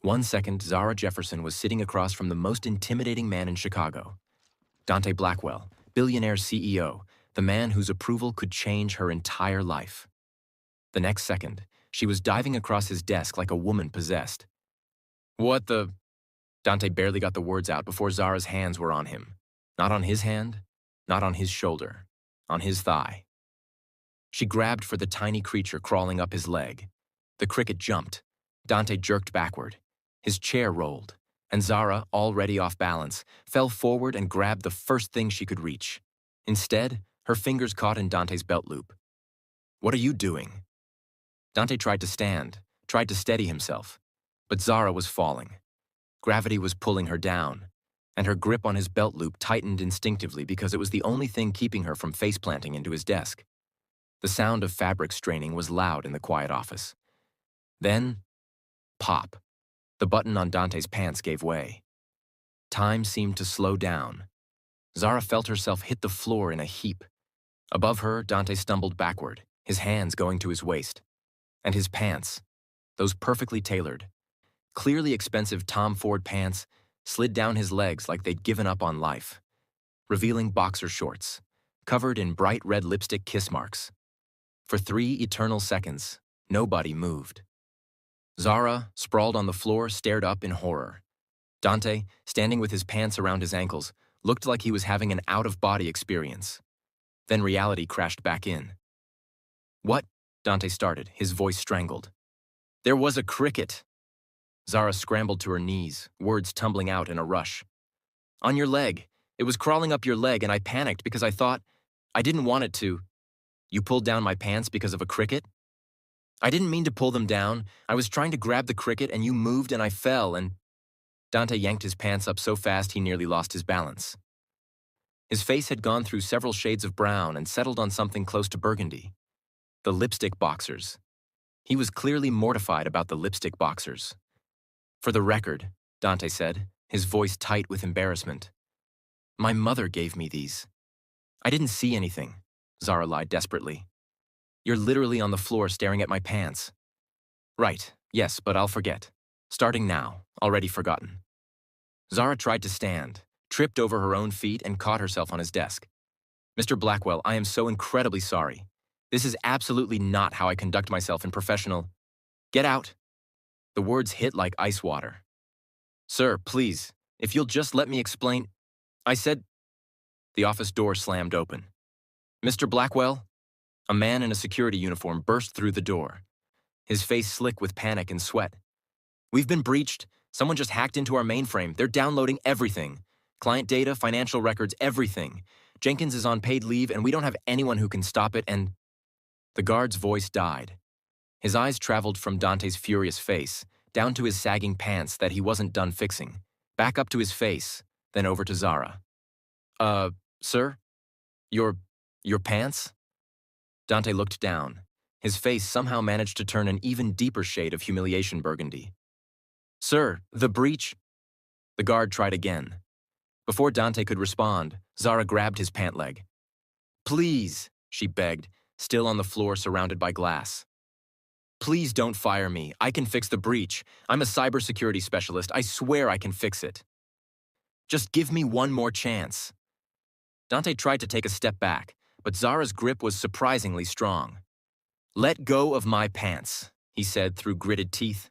1 second, Zara Jefferson was sitting across from the most intimidating man in Chicago. Dante Blackwell, Billionaire CEO, the man whose approval could change her entire life. The next second, she was diving across his desk like a woman possessed. "What the—" Dante barely got the words out before Zara's hands were on him. Not on his hand, not on his shoulder, on his thigh. She grabbed for the tiny creature crawling up his leg. The cricket jumped. Dante jerked backward. His chair rolled, and Zara, already off balance, fell forward and grabbed the first thing she could reach. Instead, her fingers caught in Dante's belt loop. "What are you doing?" Dante tried to stand, tried to steady himself, but Zara was falling. Gravity was pulling her down, and her grip on his belt loop tightened instinctively because it was the only thing keeping her from face-planting into his desk. The sound of fabric straining was loud in the quiet office. Then, pop. The button on Dante's pants gave way. Time seemed to slow down. Zara felt herself hit the floor in a heap. Above her, Dante stumbled backward, his hands going to his waist. And his pants, those perfectly tailored, clearly expensive Tom Ford pants, slid down his legs like they'd given up on life, revealing boxer shorts, covered in bright red lipstick kiss marks. For 3 eternal seconds, nobody moved. Zara, sprawled on the floor, stared up in horror. Dante, standing with his pants around his ankles, looked like he was having an out-of-body experience. Then reality crashed back in. "What?" Dante started, his voice strangled. "There was a cricket." Zara scrambled to her knees, words tumbling out in a rush. "On your leg. It was crawling up your leg and I panicked because I thought, I didn't want it to. You pulled down my pants because of a cricket?" "I didn't mean to pull them down. I was trying to grab the cricket and you moved and I fell and—" Dante yanked his pants up so fast he nearly lost his balance. His face had gone through several shades of brown and settled on something close to burgundy. The lipstick boxers. He was clearly mortified about the lipstick boxers. "For the record," Dante said, his voice tight with embarrassment, "my mother gave me these." "I didn't see anything," Zara lied desperately. "You're literally on the floor staring at my pants." "Right, yes, but I'll forget. Starting now, already forgotten." Zara tried to stand, tripped over her own feet and caught herself on his desk. "Mr. Blackwell, I am so incredibly sorry. This is absolutely not how I conduct myself in professional—" "Get out!" The words hit like ice water. "Sir, please, if you'll just let me explain—" "I said—" The office door slammed open. "Mr. Blackwell?" A man in a security uniform burst through the door, his face slick with panic and sweat. "We've been breached. Someone just hacked into our mainframe. They're downloading everything. Client data, financial records, everything. Jenkins is on paid leave and we don't have anyone who can stop it and—" The guard's voice died. His eyes traveled from Dante's furious face, down to his sagging pants that he wasn't done fixing, back up to his face, then over to Zara. Sir? Your pants?" Dante looked down. His face somehow managed to turn an even deeper shade of humiliation burgundy. "Sir, the breach—" The guard tried again. Before Dante could respond, Zara grabbed his pant leg. "Please," she begged, still on the floor surrounded by glass. "Please don't fire me. I can fix the breach. I'm a cybersecurity specialist. I swear I can fix it. Just give me one more chance." Dante tried to take a step back, but Zara's grip was surprisingly strong. "Let go of my pants," he said through gritted teeth.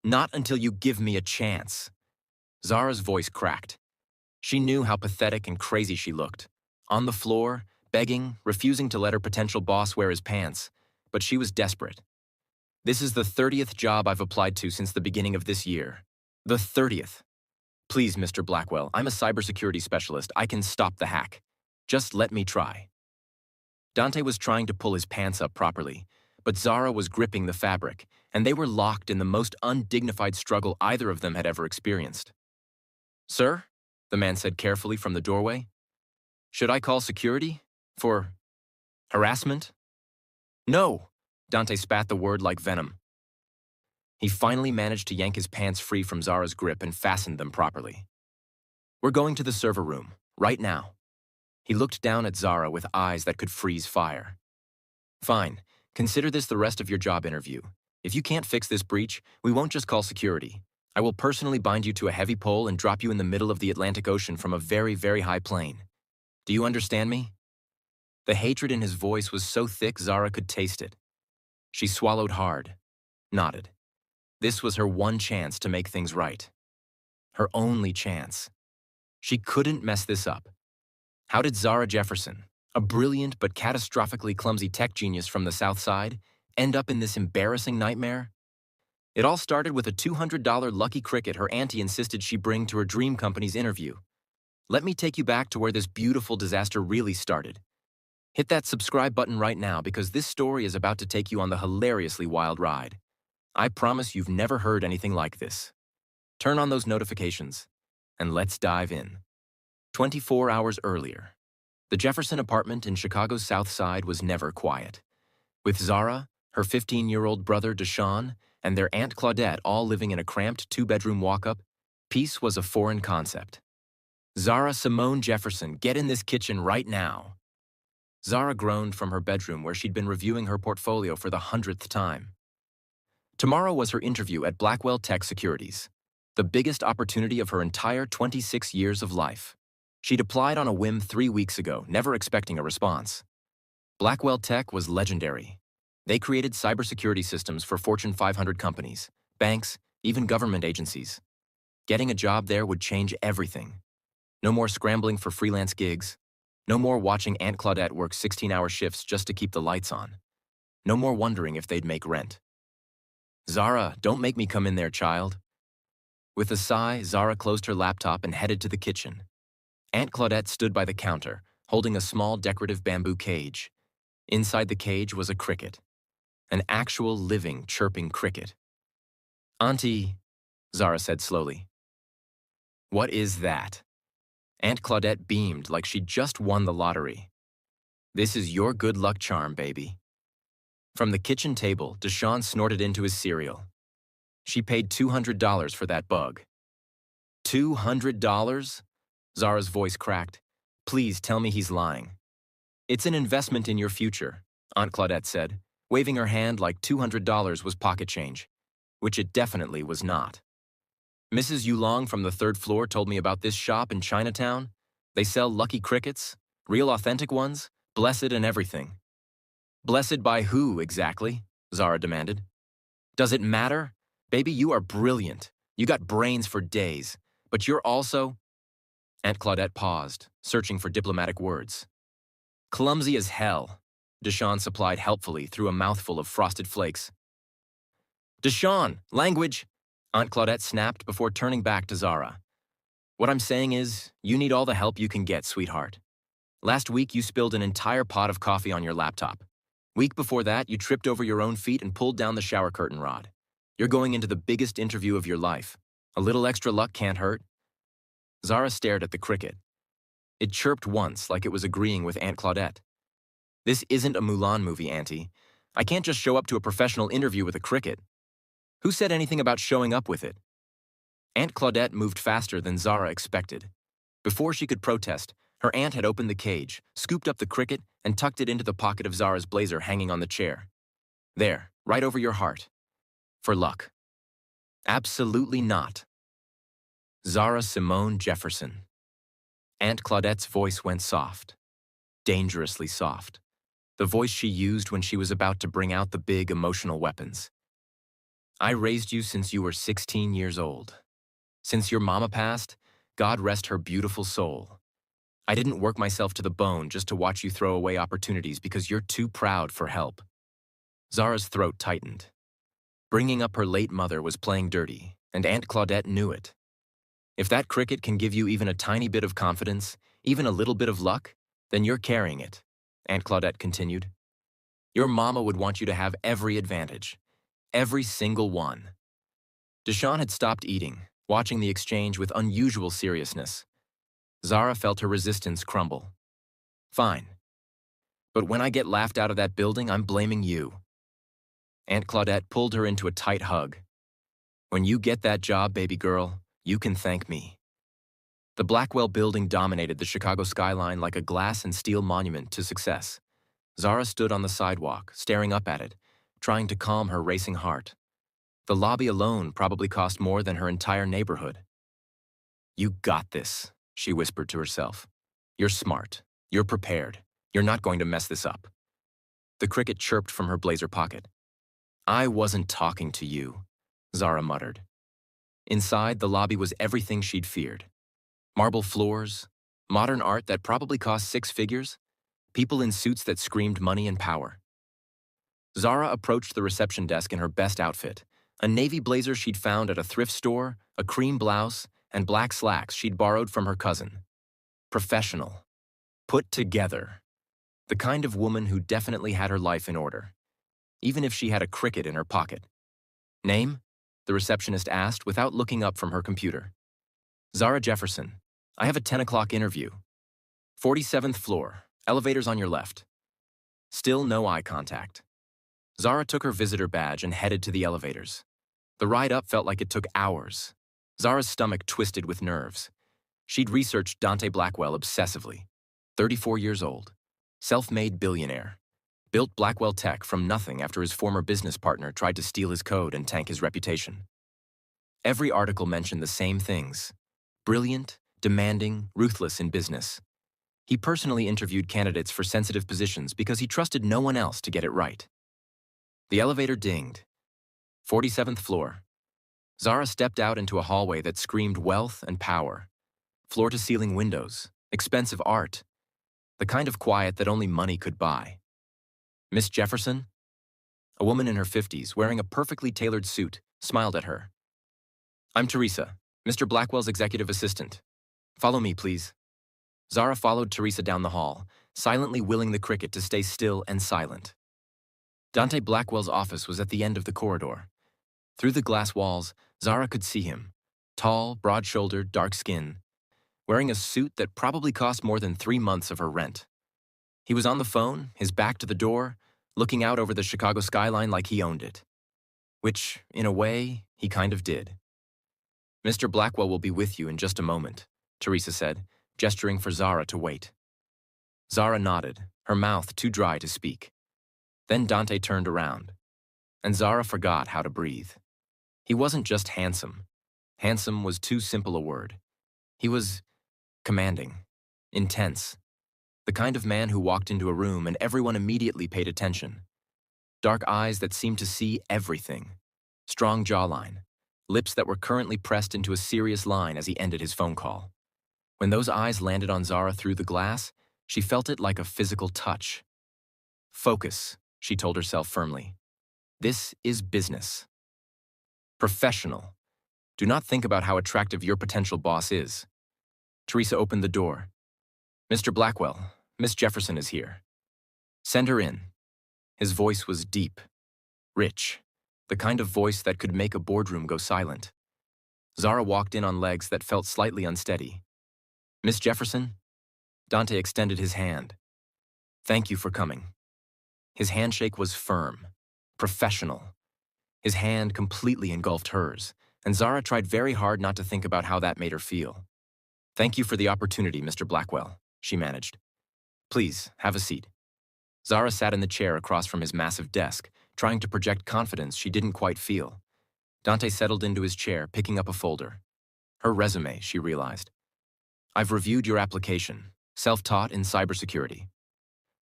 "Not until you give me a chance." Zara's voice cracked. She knew how pathetic and crazy she looked. On the floor, begging, refusing to let her potential boss wear his pants, but she was desperate. "This is the 30th job I've applied to since the beginning of this year. The 30th. Please, Mr. Blackwell, I'm a cybersecurity specialist. I can stop the hack. Just let me try." Dante was trying to pull his pants up properly, but Zara was gripping the fabric, and they were locked in the most undignified struggle either of them had ever experienced. "Sir?" the man said carefully from the doorway. "Should I call security? For harassment?" "No!" Dante spat the word like venom. He finally managed to yank his pants free from Zara's grip and fastened them properly. "We're going to the server room, right now." He looked down at Zara with eyes that could freeze fire. "Fine. Consider this the rest of your job interview. If you can't fix this breach, we won't just call security. I will personally bind you to a heavy pole and drop you in the middle of the Atlantic Ocean from a very, very high plane. Do you understand me?" The hatred in his voice was so thick Zara could taste it. She swallowed hard, nodded. This was her one chance to make things right. Her only chance. She couldn't mess this up. How did Zara Jefferson, a brilliant but catastrophically clumsy tech genius from the South Side, end up in this embarrassing nightmare? It all started with a $200 lucky cricket her auntie insisted she bring to her dream company's interview. Let me take you back to where this beautiful disaster really started. Hit that subscribe button right now because this story is about to take you on the hilariously wild ride. I promise you've never heard anything like this. Turn on those notifications, and let's dive in. 24 hours earlier, the Jefferson apartment in Chicago's South Side was never quiet. With Zara, her 15-year-old brother Deshaun, and their Aunt Claudette all living in a cramped two-bedroom walk-up, peace was a foreign concept. "Zara Simone Jefferson, get in this kitchen right now." Zara groaned from her bedroom where she'd been reviewing her portfolio for the 100th time. Tomorrow was her interview at Blackwell Tech Securities, the biggest opportunity of her entire 26 years of life. She'd applied on a whim 3 weeks ago, never expecting a response. Blackwell Tech was legendary. They created cybersecurity systems for Fortune 500 companies, banks, even government agencies. Getting a job there would change everything. No more scrambling for freelance gigs. No more watching Aunt Claudette work 16-hour shifts just to keep the lights on. No more wondering if they'd make rent. "Zara, don't make me come in there, child." With a sigh, Zara closed her laptop and headed to the kitchen. Aunt Claudette stood by the counter, holding a small decorative bamboo cage. Inside the cage was a cricket. An actual living, chirping cricket. "Auntie," Zara said slowly. "What is that?" Aunt Claudette beamed like she'd just won the lottery. "This is your good luck charm, baby." From the kitchen table, Deshaun snorted into his cereal. She paid $200 for that bug. $200? Zara's voice cracked. "Please tell me he's lying." "It's an investment in your future," Aunt Claudette said, waving her hand like $200 was pocket change, which it definitely was not. "Mrs. Yulong from the 3rd floor told me about this shop in Chinatown. They sell lucky crickets, real authentic ones, blessed and everything." "Blessed by who, exactly?" Zara demanded. "Does it matter? Baby, you are brilliant. You got brains for days. But you're also—" Aunt Claudette paused, searching for diplomatic words. "Clumsy as hell," Deshaun supplied helpfully through a mouthful of frosted flakes. "Deshaun, language!" Aunt Claudette snapped before turning back to Zara. "What I'm saying is, you need all the help you can get, sweetheart. Last week, you spilled an entire pot of coffee on your laptop. Week before that, you tripped over your own feet and pulled down the shower curtain rod. You're going into the biggest interview of your life. A little extra luck can't hurt." Zara stared at the cricket. It chirped once like it was agreeing with Aunt Claudette. "This isn't a Mulan movie, Auntie. I can't just show up to a professional interview with a cricket. Who said anything about showing up with it?" Aunt Claudette moved faster than Zara expected. Before she could protest, her aunt had opened the cage, scooped up the cricket, and tucked it into the pocket of Zara's blazer hanging on the chair. "There, right over your heart. For luck." "Absolutely not." Zara Simone Jefferson. Aunt Claudette's voice went soft. Dangerously soft. The voice she used when she was about to bring out the big emotional weapons. "I raised you since you were 16 years old. Since your mama passed, God rest her beautiful soul. I didn't work myself to the bone just to watch you throw away opportunities because you're too proud for help." Zara's throat tightened. Bringing up her late mother was playing dirty, and Aunt Claudette knew it. If that cricket can give you even a tiny bit of confidence, even a little bit of luck, then you're carrying it, Aunt Claudette continued. Your mama would want you to have every advantage. Every single one. Deshaun had stopped eating, watching the exchange with unusual seriousness. Zara felt her resistance crumble. Fine. But when I get laughed out of that building, I'm blaming you. Aunt Claudette pulled her into a tight hug. When you get that job, baby girl, you can thank me. The Blackwell building dominated the Chicago skyline like a glass and steel monument to success. Zara stood on the sidewalk, staring up at it, trying to calm her racing heart. The lobby alone probably cost more than her entire neighborhood. You got this, she whispered to herself. You're smart. You're prepared. You're not going to mess this up. The cricket chirped from her blazer pocket. I wasn't talking to you, Zara muttered. Inside, the lobby was everything she'd feared. Marble floors, modern art that probably cost six figures, people in suits that screamed money and power. Zara approached the reception desk in her best outfit, a navy blazer she'd found at a thrift store, a cream blouse, and black slacks she'd borrowed from her cousin. Professional. Put together. The kind of woman who definitely had her life in order, even if she had a cricket in her pocket. Name? The receptionist asked without looking up from her computer. Zara Jefferson. I have a 10 o'clock interview. 47th floor. Elevators on your left. Still no eye contact. Zara took her visitor badge and headed to the elevators. The ride up felt like it took hours. Zara's stomach twisted with nerves. She'd researched Dante Blackwell obsessively. 34 years old. Self-made billionaire. Built Blackwell Tech from nothing after his former business partner tried to steal his code and tank his reputation. Every article mentioned the same things. Brilliant, demanding, ruthless in business. He personally interviewed candidates for sensitive positions because he trusted no one else to get it right. The elevator dinged. 47th floor. Zara stepped out into a hallway that screamed wealth and power. Floor-to-ceiling windows, expensive art. The kind of quiet that only money could buy. Miss Jefferson? A woman in her 50s, wearing a perfectly tailored suit, smiled at her. I'm Teresa, Mr. Blackwell's executive assistant. Follow me, please. Zara followed Teresa down the hall, silently willing the cricket to stay still and silent. Dante Blackwell's office was at the end of the corridor. Through the glass walls, Zara could see him. Tall, broad-shouldered, dark skin, wearing a suit that probably cost more than 3 months of her rent. He was on the phone, his back to the door, looking out over the Chicago skyline like he owned it. Which, in a way, he kind of did. Mr. Blackwell will be with you in just a moment, Teresa said, gesturing for Zara to wait. Zara nodded, her mouth too dry to speak. Then Dante turned around, and Zara forgot how to breathe. He wasn't just handsome. Handsome was too simple a word. He was commanding, intense, the kind of man who walked into a room and everyone immediately paid attention. Dark eyes that seemed to see everything. Strong jawline, lips that were currently pressed into a serious line as he ended his phone call. When those eyes landed on Zara through the glass, she felt it like a physical touch. Focus, she told herself firmly. This is business. Professional. Do not think about how attractive your potential boss is. Teresa opened the door. Mr. Blackwell, Miss Jefferson is here. Send her in. His voice was deep, rich, the kind of voice that could make a boardroom go silent. Zara walked in on legs that felt slightly unsteady. Miss Jefferson? Dante extended his hand. Thank you for coming. His handshake was firm, professional. His hand completely engulfed hers, and Zara tried very hard not to think about how that made her feel. Thank you for the opportunity, Mr. Blackwell, she managed. Please, have a seat. Zara sat in the chair across from his massive desk, trying to project confidence she didn't quite feel. Dante settled into his chair, picking up a folder. Her resume, she realized. I've reviewed your application, self-taught in cybersecurity.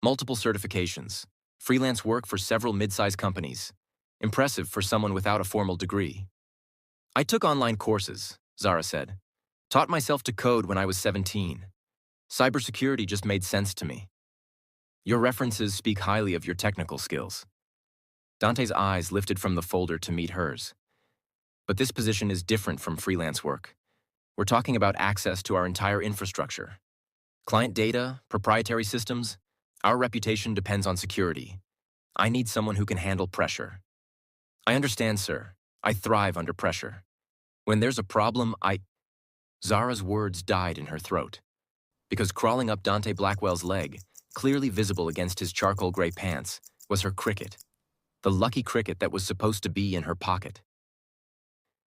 Multiple certifications, freelance work for several mid-sized companies. Impressive for someone without a formal degree. I took online courses, Zara said. Taught myself to code when I was 17. Cybersecurity just made sense to me. Your references speak highly of your technical skills. Dante's eyes lifted from the folder to meet hers. But this position is different from freelance work. We're talking about access to our entire infrastructure. Client data, proprietary systems, our reputation depends on security. I need someone who can handle pressure. I understand, sir. I thrive under pressure. When there's a problem, Zara's words died in her throat. Because crawling up Dante Blackwell's leg, clearly visible against his charcoal gray pants, was her cricket. The lucky cricket that was supposed to be in her pocket.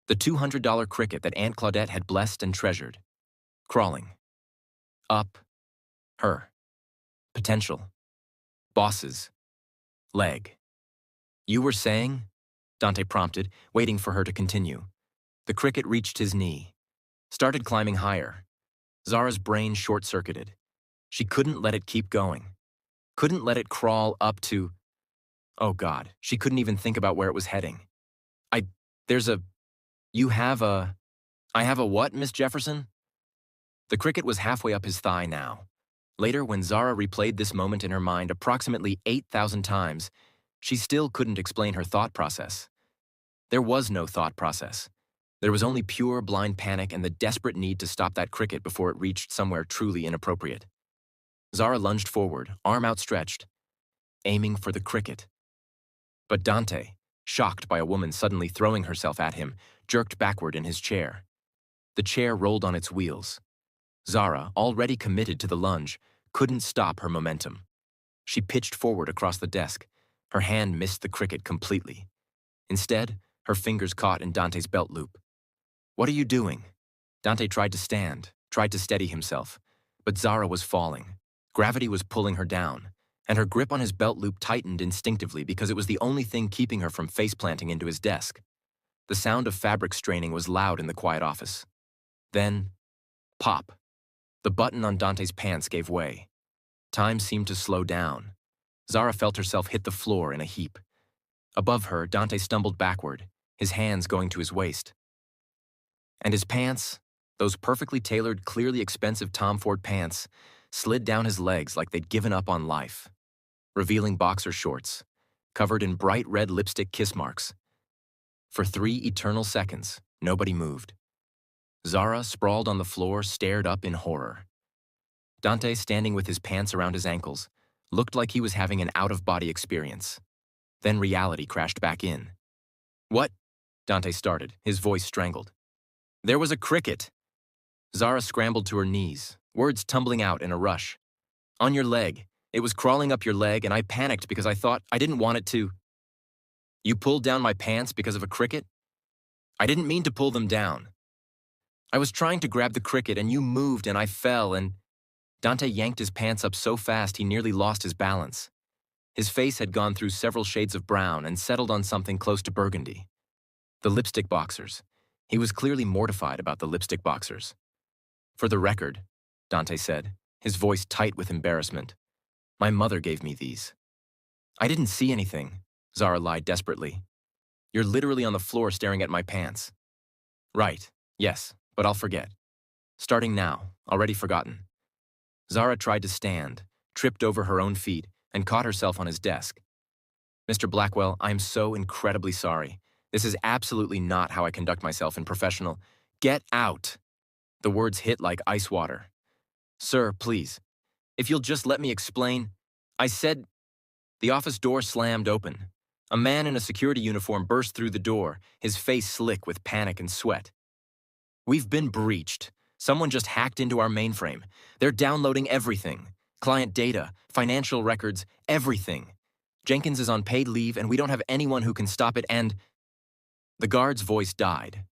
The $200 cricket that Aunt Claudette had blessed and treasured. Crawling. Up. Her. Potential. Bosses. Leg. You were saying? Dante prompted, waiting for her to continue. The cricket reached his knee, started climbing higher. Zara's brain short-circuited. She couldn't let it keep going. Couldn't let it crawl up to... Oh God, she couldn't even think about where it was heading. There's a... You have a... I have a what, Miss Jefferson? The cricket was halfway up his thigh now. Later, when Zara replayed this moment in her mind approximately 8,000 times, she still couldn't explain her thought process. There was no thought process. There was only pure blind panic and the desperate need to stop that cricket before it reached somewhere truly inappropriate. Zara lunged forward, arm outstretched, aiming for the cricket. But Dante, shocked by a woman suddenly throwing herself at him, jerked backward in his chair. The chair rolled on its wheels. Zara, already committed to the lunge, couldn't stop her momentum. She pitched forward across the desk. Her hand missed the cricket completely. Instead, her fingers caught in Dante's belt loop. "What are you doing?" Dante tried to stand, tried to steady himself, but Zara was falling. Gravity was pulling her down, and her grip on his belt loop tightened instinctively because it was the only thing keeping her from face-planting into his desk. The sound of fabric straining was loud in the quiet office. Then, pop. The button on Dante's pants gave way. Time seemed to slow down. Zara felt herself hit the floor in a heap. Above her, Dante stumbled backward, his hands going to his waist. And his pants, those perfectly tailored, clearly expensive Tom Ford pants, slid down his legs like they'd given up on life, revealing boxer shorts, covered in bright red lipstick kiss marks. For 3 eternal seconds, nobody moved. Zara, sprawled on the floor, stared up in horror. Dante, standing with his pants around his ankles, looked like he was having an out-of-body experience. Then reality crashed back in. "What?" Dante started, his voice strangled. "There was a cricket." Zara scrambled to her knees, words tumbling out in a rush. "On your leg. It was crawling up your leg, and I panicked because I thought I didn't want it to." "You pulled down my pants because of a cricket?" "I didn't mean to pull them down. I was trying to grab the cricket, and you moved, and I fell, and..." Dante yanked his pants up so fast he nearly lost his balance. His face had gone through several shades of brown and settled on something close to burgundy. The lipstick boxers. He was clearly mortified about the lipstick boxers. "For the record," Dante said, his voice tight with embarrassment, "my mother gave me these." "I didn't see anything," Zara lied desperately. "You're literally on the floor staring at my pants." "Right, yes, but I'll forget. Starting now, already forgotten." Zara tried to stand, tripped over her own feet, and caught herself on his desk. "Mr. Blackwell, I am so incredibly sorry. This is absolutely not how I conduct myself in professional..." "Get out!" The words hit like ice water. "Sir, please. If you'll just let me explain..." "I said..." The office door slammed open. A man in a security uniform burst through the door, his face slick with panic and sweat. "We've been breached. Someone just hacked into our mainframe. They're downloading everything. Client data, financial records, everything. Jenkins is on paid leave and we don't have anyone who can stop it and..." The guard's voice died.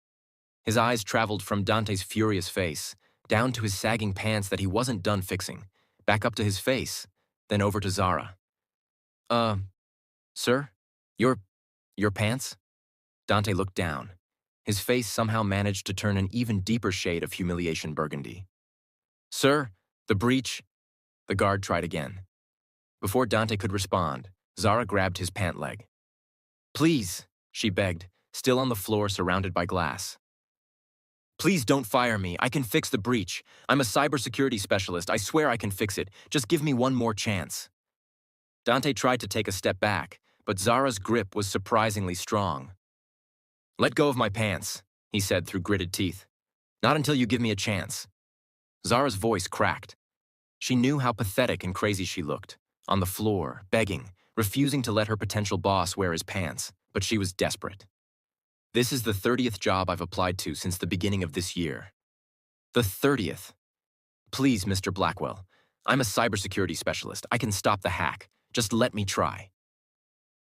His eyes traveled from Dante's furious face, down to his sagging pants that he wasn't done fixing, back up to his face, then over to Zara. Sir? Your pants?" Dante looked down. His face somehow managed to turn an even deeper shade of humiliation burgundy. "Sir, the breach..." The guard tried again. Before Dante could respond, Zara grabbed his pant leg. "Please," she begged, still on the floor surrounded by glass. "Please don't fire me. I can fix the breach. I'm a cybersecurity specialist. I swear I can fix it. Just give me one more chance." Dante tried to take a step back, but Zara's grip was surprisingly strong. "Let go of my pants," he said through gritted teeth. "Not until you give me a chance." Zara's voice cracked. She knew how pathetic and crazy she looked, on the floor, begging, refusing to let her potential boss wear his pants, but she was desperate. "This is the 30th job I've applied to since the beginning of this year." "The 30th? Please, Mr. Blackwell. I'm a cybersecurity specialist. I can stop the hack. Just let me try."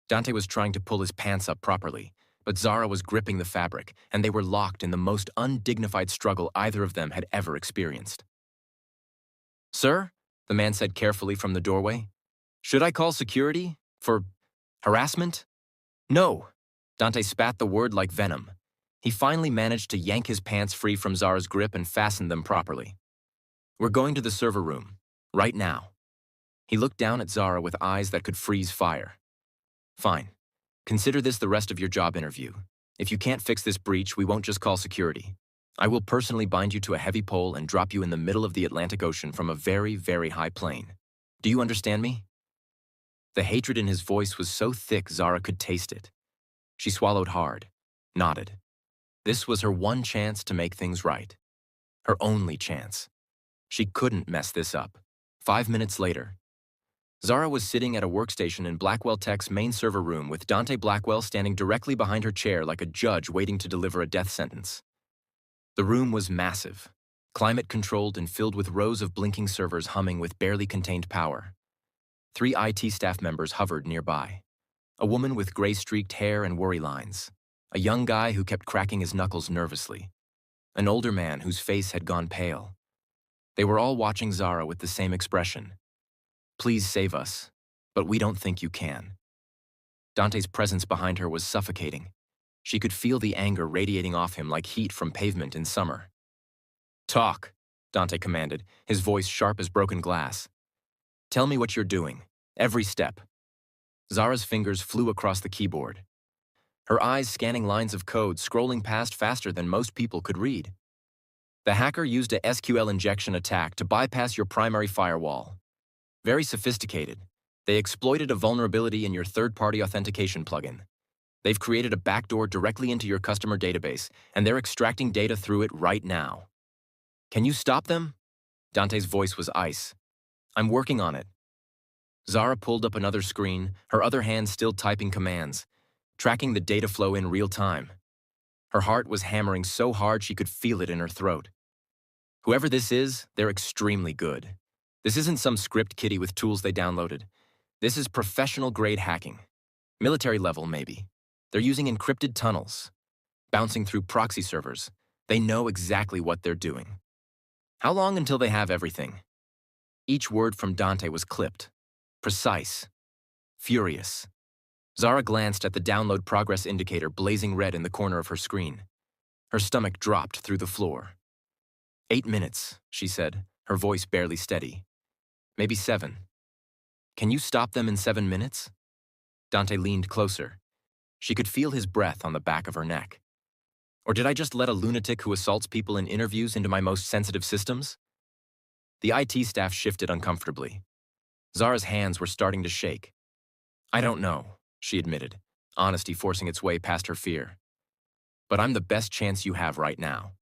Dante was trying to pull his pants up properly, but Zara was gripping the fabric, and they were locked in the most undignified struggle either of them had ever experienced. "Sir," the man said carefully from the doorway, "should I call security? For harassment?" "No," Dante spat the word like venom. He finally managed to yank his pants free from Zara's grip and fasten them properly. We're going to the server room. Right now. He looked down at Zara with eyes that could freeze fire. Fine. Consider this the rest of your job interview. If you can't fix this breach, we won't just call security. I will personally bind you to a heavy pole and drop you in the middle of the Atlantic Ocean from a very, very high plane. Do you understand me? The hatred in his voice was so thick Zara could taste it. She swallowed hard, nodded. This was her one chance to make things right. Her only chance. She couldn't mess this up. 5 minutes later, Zara was sitting at a workstation in Blackwell Tech's main server room with Dante Blackwell standing directly behind her chair like a judge waiting to deliver a death sentence. The room was massive, climate-controlled and filled with rows of blinking servers humming with barely contained power. 3 IT staff members hovered nearby. A woman with gray-streaked hair and worry lines. A young guy who kept cracking his knuckles nervously. An older man whose face had gone pale. They were all watching Zara with the same expression. Please save us, but we don't think you can. Dante's presence behind her was suffocating. She could feel the anger radiating off him like heat from pavement in summer. Talk, Dante commanded, his voice sharp as broken glass. Tell me what you're doing, every step. Zara's fingers flew across the keyboard. Her eyes scanning lines of code, scrolling past faster than most people could read. The hacker used a SQL injection attack to bypass your primary firewall. Very sophisticated. They exploited a vulnerability in your third-party authentication plugin. They've created a backdoor directly into your customer database, and they're extracting data through it right now. Can you stop them? Dante's voice was ice. I'm working on it. Zara pulled up another screen, her other hand still typing commands, tracking the data flow in real time. Her heart was hammering so hard she could feel it in her throat. Whoever this is, they're extremely good. This isn't some script kiddie with tools they downloaded. This is professional-grade hacking. Military level, maybe. They're using encrypted tunnels, bouncing through proxy servers. They know exactly what they're doing. How long until they have everything? Each word from Dante was clipped. Precise. Furious. Zara glanced at the download progress indicator blazing red in the corner of her screen. Her stomach dropped through the floor. 8 minutes, she said, her voice barely steady. Maybe 7. Can you stop them in 7 minutes? Dante leaned closer. She could feel his breath on the back of her neck. Or did I just let a lunatic who assaults people in interviews into my most sensitive systems? The IT staff shifted uncomfortably. Zara's hands were starting to shake. I don't know, she admitted, honesty forcing its way past her fear. But I'm the best chance you have right now.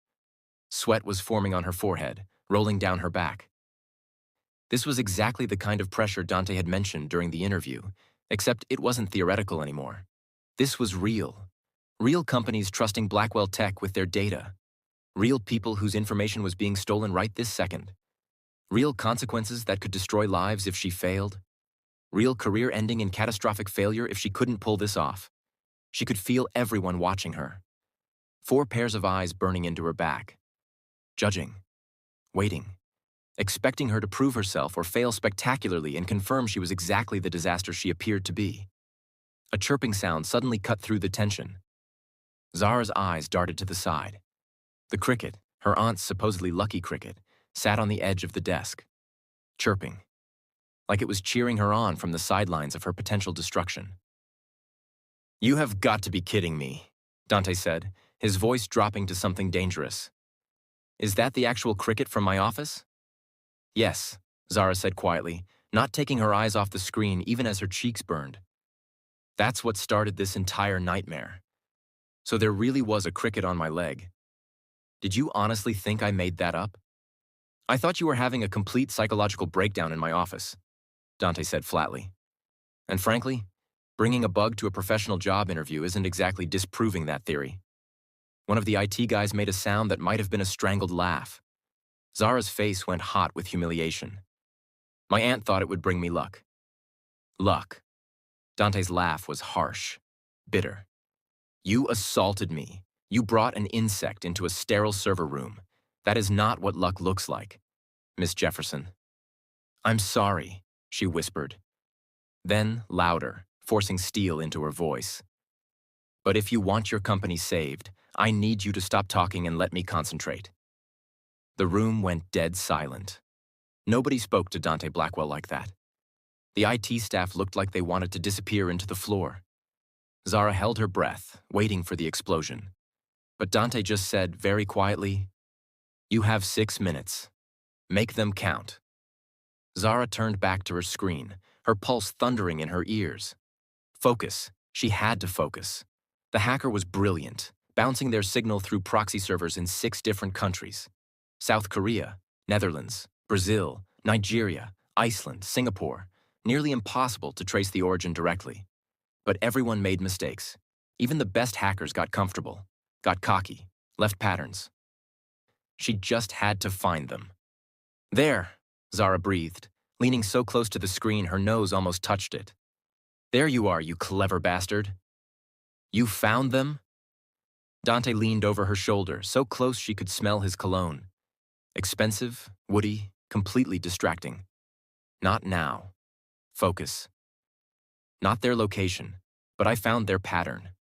Sweat was forming on her forehead, rolling down her back. This was exactly the kind of pressure Dante had mentioned during the interview, except it wasn't theoretical anymore. This was real. Real companies trusting Blackwell Tech with their data. Real people whose information was being stolen right this second. Real consequences that could destroy lives if she failed. Real career ending in catastrophic failure if she couldn't pull this off. She could feel everyone watching her. 4 pairs of eyes burning into her back. Judging. Waiting. Expecting her to prove herself or fail spectacularly and confirm she was exactly the disaster she appeared to be. A chirping sound suddenly cut through the tension. Zara's eyes darted to the side. The cricket, her aunt's supposedly lucky cricket, sat on the edge of the desk, chirping, like it was cheering her on from the sidelines of her potential destruction. You have got to be kidding me, Dante said, his voice dropping to something dangerous. Is that the actual cricket from my office? Yes, Zara said quietly, not taking her eyes off the screen even as her cheeks burned. That's what started this entire nightmare. So there really was a cricket on my leg. Did you honestly think I made that up? I thought you were having a complete psychological breakdown in my office, Dante said flatly. And frankly, bringing a bug to a professional job interview isn't exactly disproving that theory. One of the IT guys made a sound that might have been a strangled laugh. Zara's face went hot with humiliation. My aunt thought it would bring me luck. Luck. Dante's laugh was harsh, bitter. You assaulted me. You brought an insect into a sterile server room. That is not what luck looks like, Miss Jefferson. I'm sorry, she whispered. Then, louder, forcing steel into her voice. But if you want your company saved, I need you to stop talking and let me concentrate." The room went dead silent. Nobody spoke to Dante Blackwell like that. The IT staff looked like they wanted to disappear into the floor. Zara held her breath, waiting for the explosion. But Dante just said very quietly, "You have 6 minutes. Make them count." Zara turned back to her screen, her pulse thundering in her ears. Focus. She had to focus. The hacker was brilliant, bouncing their signal through proxy servers in 6 different countries: South Korea, Netherlands, Brazil, Nigeria, Iceland, Singapore. Nearly impossible to trace the origin directly. But everyone made mistakes. Even the best hackers got comfortable, got cocky, left patterns. She just had to find them. "There," Zara breathed, leaning so close to the screen her nose almost touched it. "There you are, you clever bastard." "You found them?" Dante leaned over her shoulder, so close she could smell his cologne. Expensive, woody, completely distracting. "Not now. Focus." "Not their location, but I found their pattern."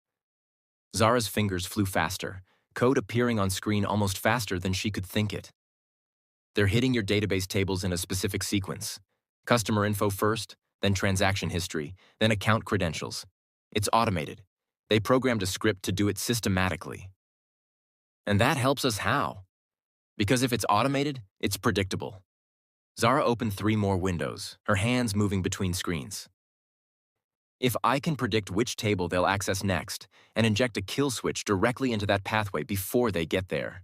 Zara's fingers flew faster, code appearing on screen almost faster than she could think it. "They're hitting your database tables in a specific sequence. Customer info first, then transaction history, then account credentials. It's automated. They programmed a script to do it systematically." "And that helps us how?" "Because if it's automated, it's predictable." Zara opened 3 more windows, her hands moving between screens. "If I can predict which table they'll access next and inject a kill switch directly into that pathway before they get there."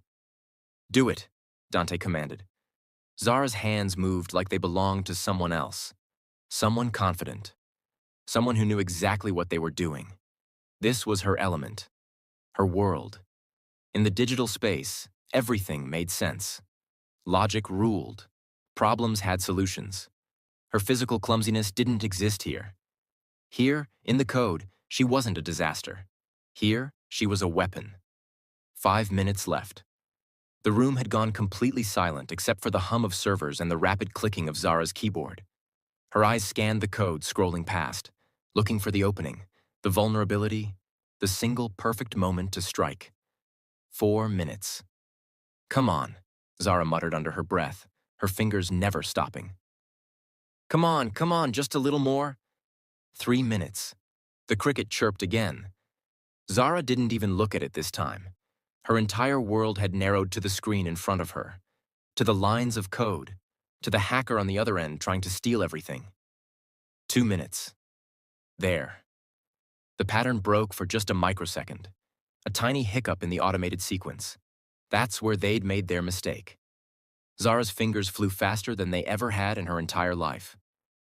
"Do it," Dante commanded. Zara's hands moved like they belonged to someone else. Someone confident. Someone who knew exactly what they were doing. This was her element. Her world. In the digital space, everything made sense. Logic ruled. Problems had solutions. Her physical clumsiness didn't exist here. Here, in the code, she wasn't a disaster. Here, she was a weapon. 5 minutes left. The room had gone completely silent except for the hum of servers and the rapid clicking of Zara's keyboard. Her eyes scanned the code scrolling past, looking for the opening, the vulnerability, the single perfect moment to strike. 4 minutes. "Come on," Zara muttered under her breath, her fingers never stopping. Come on, just a little more." 3 minutes. The cricket chirped again. Zara didn't even look at it this time. Her entire world had narrowed to the screen in front of her, to the lines of code, to the hacker on the other end trying to steal everything. 2 minutes. There. The pattern broke for just a microsecond, a tiny hiccup in the automated sequence. That's where they'd made their mistake. Zara's fingers flew faster than they ever had in her entire life.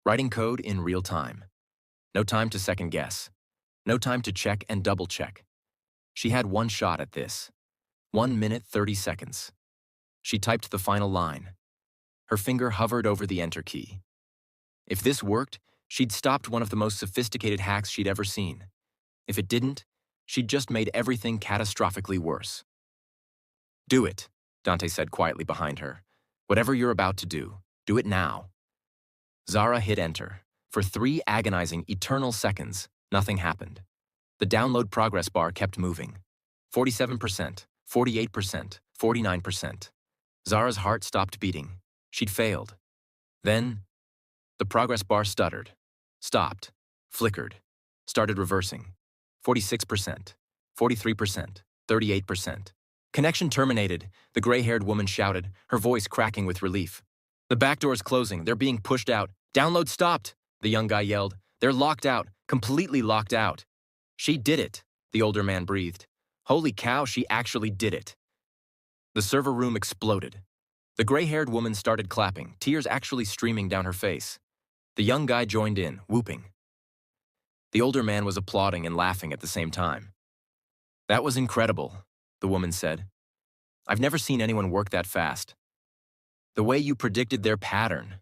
Writing code in real time. No time to second guess. No time to check and double check. She had one shot at this. 1 minute, 30 seconds. She typed the final line. Her finger hovered over the enter key. If this worked, she'd stopped one of the most sophisticated hacks she'd ever seen. If it didn't, she'd just made everything catastrophically worse. "Do it," Dante said quietly behind her. "Whatever you're about to do it now." Zara hit enter. For 3 agonizing, eternal seconds, nothing happened. The download progress bar kept moving. 47%, 48%, 49%. Zara's heart stopped beating. She'd failed. Then, the progress bar stuttered, stopped, flickered, started reversing. 46%, 43%, 38%. "Connection terminated," the gray-haired woman shouted, her voice cracking with relief. "The back door's closing. They're being pushed out. Download stopped," the young guy yelled. "They're locked out, completely locked out." "She did it," the older man breathed. "Holy cow, she actually did it." The server room exploded. The gray-haired woman started clapping, tears actually streaming down her face. The young guy joined in, whooping. The older man was applauding and laughing at the same time. "That was incredible," the woman said. "I've never seen anyone work that fast. The way you predicted their pattern."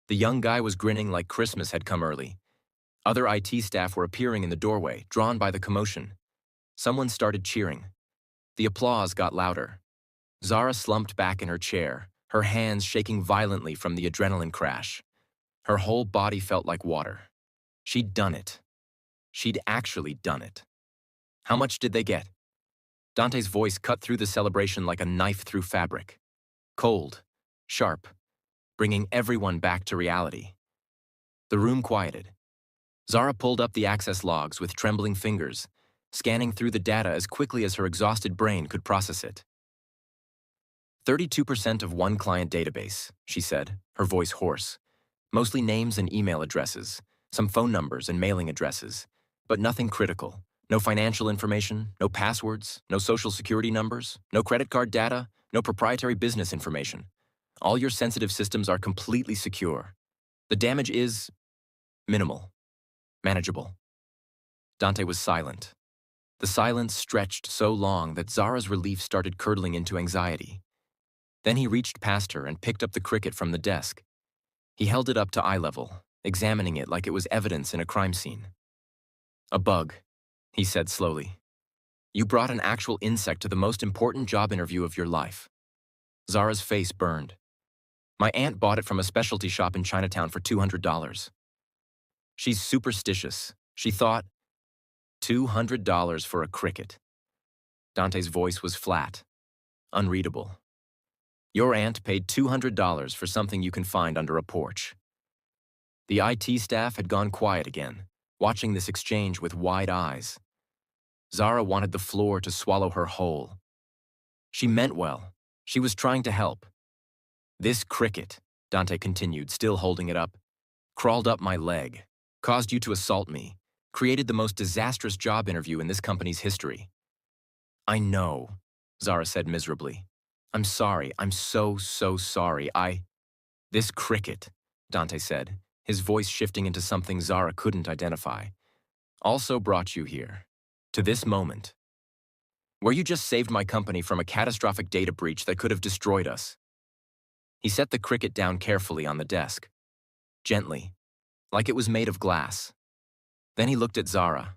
The young guy was grinning like Christmas had come early. Other IT staff were appearing in the doorway, drawn by the commotion. Someone started cheering. The applause got louder. Zara slumped back in her chair, her hands shaking violently from the adrenaline crash. Her whole body felt like water. She'd done it. She'd actually done it. How much did they get? Dante's voice cut through the celebration like a knife through fabric. Cold, sharp, bringing everyone back to reality. The room quieted. Zara pulled up the access logs with trembling fingers, scanning through the data as quickly as her exhausted brain could process it. 32% of one client database, she said, her voice hoarse. Mostly names and email addresses, some phone numbers and mailing addresses, but nothing critical. No financial information, no passwords, no social security numbers, no credit card data, no proprietary business information. All your sensitive systems are completely secure. The damage is minimal, manageable. Dante was silent. The silence stretched so long that Zara's relief started curdling into anxiety. Then he reached past her and picked up the cricket from the desk. He held it up to eye level, examining it like it was evidence in a crime scene. A bug, he said slowly. You brought an actual insect to the most important job interview of your life. Zara's face burned. My aunt bought it from a specialty shop in Chinatown for $200. She's superstitious. She thought, $200 for a cricket. Dante's voice was flat, unreadable. Your aunt paid $200 for something you can find under a porch. The IT staff had gone quiet again, watching this exchange with wide eyes. Zara wanted the floor to swallow her whole. She meant well. She was trying to help. This cricket, Dante continued, still holding it up, crawled up my leg, caused you to assault me, created the most disastrous job interview in this company's history. I know, Zara said miserably. I'm sorry. I'm so sorry. This cricket, Dante said, his voice shifting into something Zara couldn't identify, also brought you here, to this moment, where you just saved my company from a catastrophic data breach that could have destroyed us. He set the cricket down carefully on the desk, gently, like it was made of glass. Then he looked at Zara,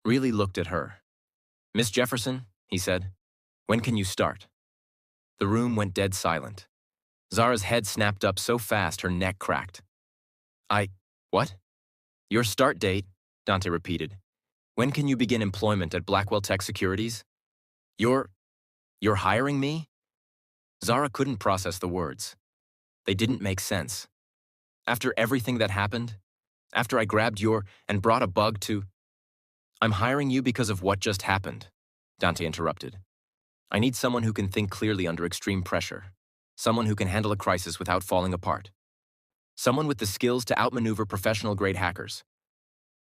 really looked at her. Miss Jefferson, he said, when can you start? The room went dead silent. Zara's head snapped up so fast her neck cracked. What? Your start date, Dante repeated. When can you begin employment at Blackwell Tech Securities? You're hiring me? Zara couldn't process the words. They didn't make sense. After everything that happened, after I grabbed and brought a bug to... I'm hiring you because of what just happened, Dante interrupted. I need someone who can think clearly under extreme pressure. Someone who can handle a crisis without falling apart. Someone with the skills to outmaneuver professional-grade hackers.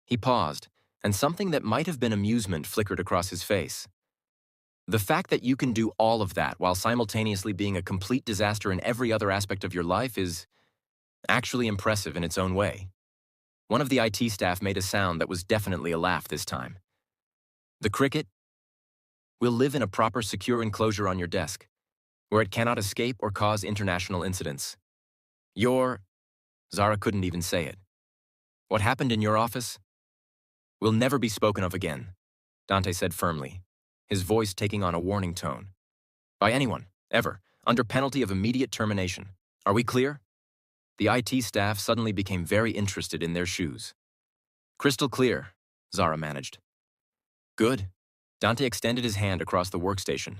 He paused, and something that might have been amusement flickered across his face. The fact that you can do all of that while simultaneously being a complete disaster in every other aspect of your life is actually impressive in its own way. One of the IT staff made a sound that was definitely a laugh this time. The cricket will live in a proper secure enclosure on your desk, where it cannot escape or cause international incidents. Zara couldn't even say it. What happened in your office will never be spoken of again, Dante said firmly, his voice taking on a warning tone. By anyone, ever, under penalty of immediate termination. Are we clear? The IT staff suddenly became very interested in their shoes. Crystal clear, Zara managed. Good. Dante extended his hand across the workstation.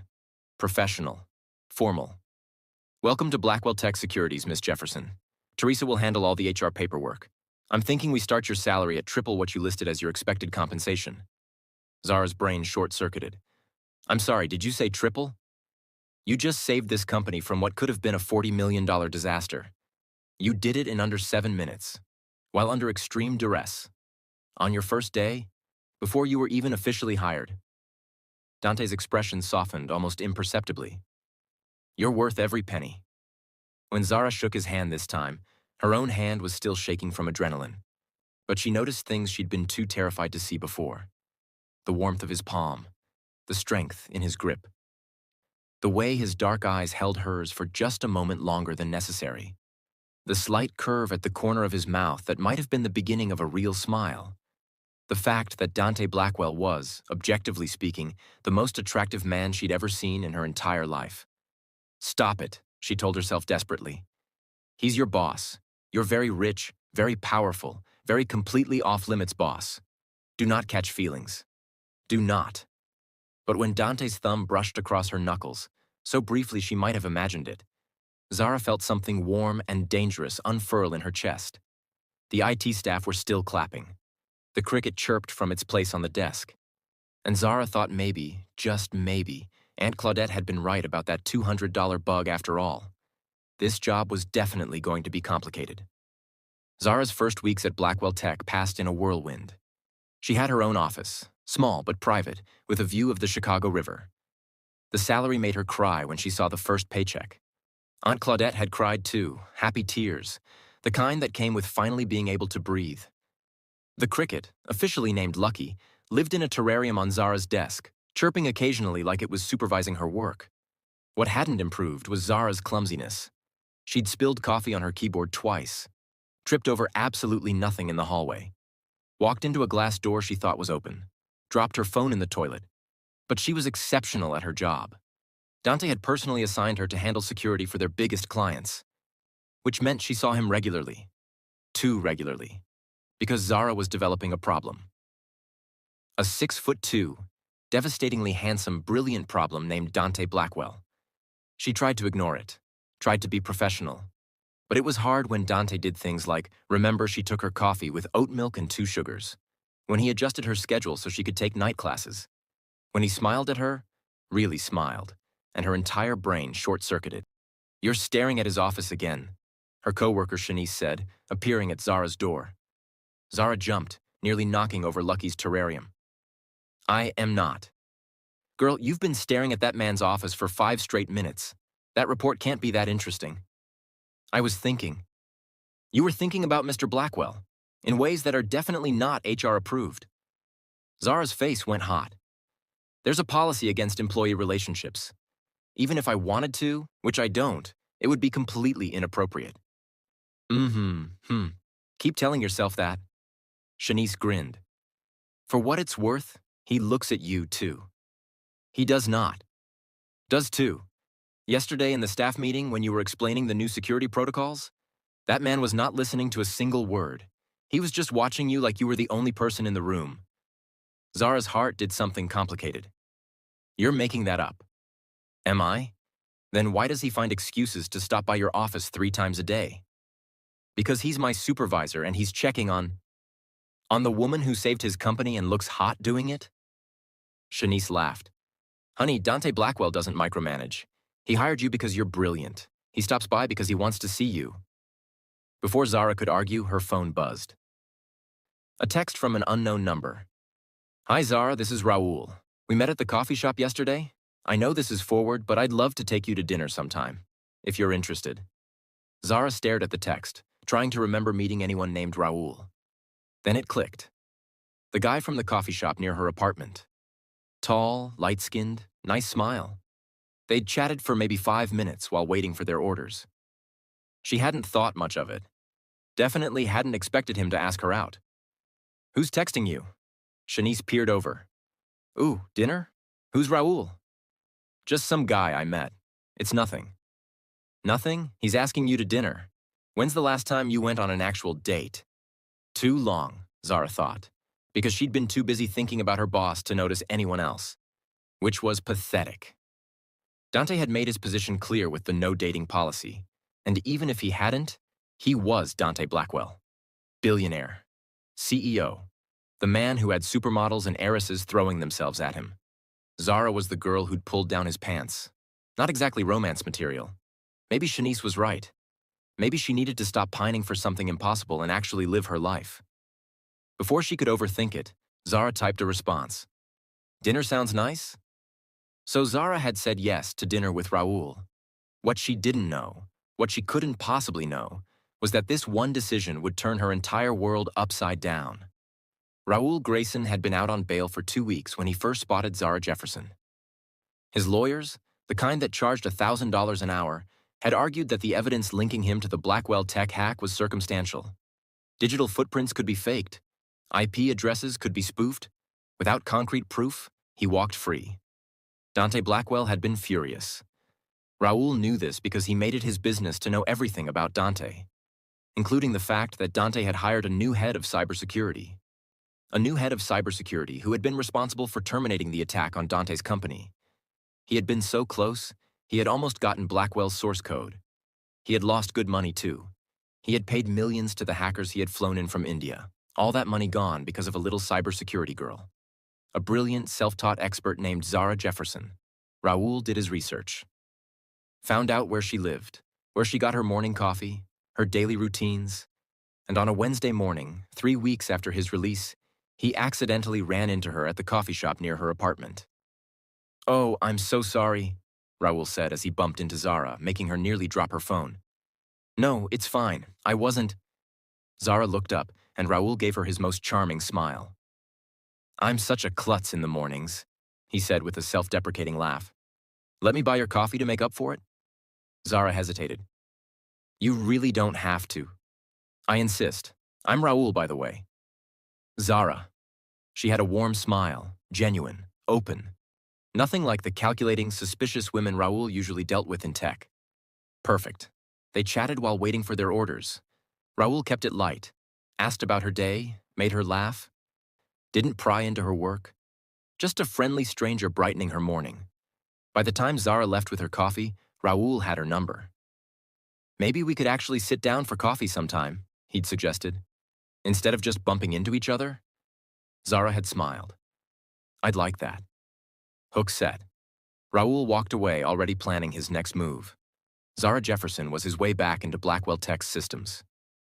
Professional. Formal. Welcome to Blackwell Tech Securities, Miss Jefferson. Teresa will handle all the HR paperwork. I'm thinking we start your salary at triple what you listed as your expected compensation. Zara's brain short-circuited. I'm sorry, did you say triple? You just saved this company from what could have been a $40 million disaster. You did it in under 7 minutes, while under extreme duress. On your first day, before you were even officially hired. Dante's expression softened almost imperceptibly. You're worth every penny. When Zara shook his hand this time, her own hand was still shaking from adrenaline. But she noticed things she'd been too terrified to see before. The warmth of his palm, the strength in his grip. The way his dark eyes held hers for just a moment longer than necessary. The slight curve at the corner of his mouth that might have been the beginning of a real smile. The fact that Dante Blackwell was, objectively speaking, the most attractive man she'd ever seen in her entire life. Stop it, she told herself desperately. He's your boss. Your very rich, very powerful, very completely off-limits boss. Do not catch feelings. Do not. But when Dante's thumb brushed across her knuckles, so briefly she might have imagined it, Zara felt something warm and dangerous unfurl in her chest. The IT staff were still clapping. The cricket chirped from its place on the desk. And Zara thought maybe, just maybe, Aunt Claudette had been right about that $200 bug after all. This job was definitely going to be complicated. Zara's first weeks at Blackwell Tech passed in a whirlwind. She had her own office, small but private, with a view of the Chicago River. The salary made her cry when she saw the first paycheck. Aunt Claudette had cried too, happy tears, the kind that came with finally being able to breathe. The cricket, officially named Lucky, lived in a terrarium on Zara's desk, chirping occasionally like it was supervising her work. What hadn't improved was Zara's clumsiness. She'd spilled coffee on her keyboard twice, tripped over absolutely nothing in the hallway, walked into a glass door she thought was open, dropped her phone in the toilet. But she was exceptional at her job. Dante had personally assigned her to handle security for their biggest clients, which meant she saw him regularly. Too regularly. Because Zara was developing a problem. A 6'2", devastatingly handsome, brilliant problem named Dante Blackwell. She tried to ignore it, tried to be professional. But it was hard when Dante did things like remember she took her coffee with oat milk and 2 sugars, when he adjusted her schedule so she could take night classes, when he smiled at her, really smiled, and her entire brain short-circuited. "You're staring at his office again," her coworker Shanice said, appearing at Zara's door. Zara jumped, nearly knocking over Lucky's terrarium. "I am not." "Girl, you've been staring at that man's office for 5 straight minutes. That report can't be that interesting." "I was thinking." "You were thinking about Mr. Blackwell, in ways that are definitely not HR approved." Zara's face went hot. "There's a policy against employee relationships. Even if I wanted to, which I don't, it would be completely inappropriate." Keep telling yourself that." Shanice grinned. "For what it's worth, he looks at you too." "He does not." "Does too. Yesterday in the staff meeting when you were explaining the new security protocols, that man was not listening to a single word. He was just watching you like you were the only person in the room." Zara's heart did something complicated. "You're making that up." "Am I? Then why does he find excuses to stop by your office 3 times a day?" "Because he's my supervisor and he's checking on the woman who saved his company and looks hot doing it?" Shanice laughed. "Honey, Dante Blackwell doesn't micromanage. He hired you because you're brilliant. He stops by because he wants to see you." Before Zara could argue, her phone buzzed. A text from an unknown number. "Hi Zara, this is Raul. We met at the coffee shop yesterday. I know this is forward, but I'd love to take you to dinner sometime, if you're interested." Zara stared at the text, trying to remember meeting anyone named Raul. Then it clicked. The guy from the coffee shop near her apartment. Tall, light-skinned, nice smile. They'd chatted for maybe 5 minutes while waiting for their orders. She hadn't thought much of it. Definitely hadn't expected him to ask her out. "Who's texting you?" Shanice peered over. "Ooh, dinner? Who's Raul?" "Just some guy I met. It's nothing." "Nothing? He's asking you to dinner. When's the last time you went on an actual date?" Too long, Zara thought, because she'd been too busy thinking about her boss to notice anyone else. Which was pathetic. Dante had made his position clear with the no-dating policy, and even if he hadn't, he was Dante Blackwell. Billionaire. CEO. The man who had supermodels and heiresses throwing themselves at him. Zara was the girl who'd pulled down his pants. Not exactly romance material. Maybe Shanice was right. Maybe she needed to stop pining for something impossible and actually live her life. Before she could overthink it, Zara typed a response. "Dinner sounds nice?" So Zara had said yes to dinner with Raul. What she didn't know, what she couldn't possibly know, was that this one decision would turn her entire world upside down. Raul Grayson had been out on bail for 2 weeks when he first spotted Zara Jefferson. His lawyers, the kind that charged $1,000 an hour, had argued that the evidence linking him to the Blackwell Tech hack was circumstantial. Digital footprints could be faked. IP addresses could be spoofed. Without concrete proof, he walked free. Dante Blackwell had been furious. Raul knew this because he made it his business to know everything about Dante, including the fact that Dante had hired a new head of cybersecurity. a new head of cybersecurity who had been responsible for terminating the attack on Dante's company. He had been so close, he had almost gotten Blackwell's source code. He had lost good money too. He had paid millions to the hackers he had flown in from India. All that money gone because of a little cybersecurity girl. A brilliant, self-taught expert named Zara Jefferson. Raoul did his research. Found out where she lived, where she got her morning coffee, her daily routines, and on a Wednesday morning, 3 weeks after his release, he accidentally ran into her at the coffee shop near her apartment. "Oh, I'm so sorry," Raoul said as he bumped into Zara, making her nearly drop her phone. "No, it's fine. I wasn't." Zara looked up, and Raoul gave her his most charming smile. "I'm such a klutz in the mornings," he said with a self-deprecating laugh. "Let me buy your coffee to make up for it?" Zara hesitated. "You really don't have to. I insist. I'm Raoul, by the way." Zara. She had a warm smile, genuine, open. Nothing like the calculating, suspicious women Raoul usually dealt with in tech. Perfect. They chatted while waiting for their orders. Raoul kept it light, asked about her day, made her laugh, didn't pry into her work. Just a friendly stranger brightening her morning. By the time Zara left with her coffee, Raoul had her number. "Maybe we could actually sit down for coffee sometime," he'd suggested. "Instead of just bumping into each other?" Zara had smiled. "I'd like that." Hook set. Raoul walked away, already planning his next move. Zara Jefferson was his way back into Blackwell Tech's systems.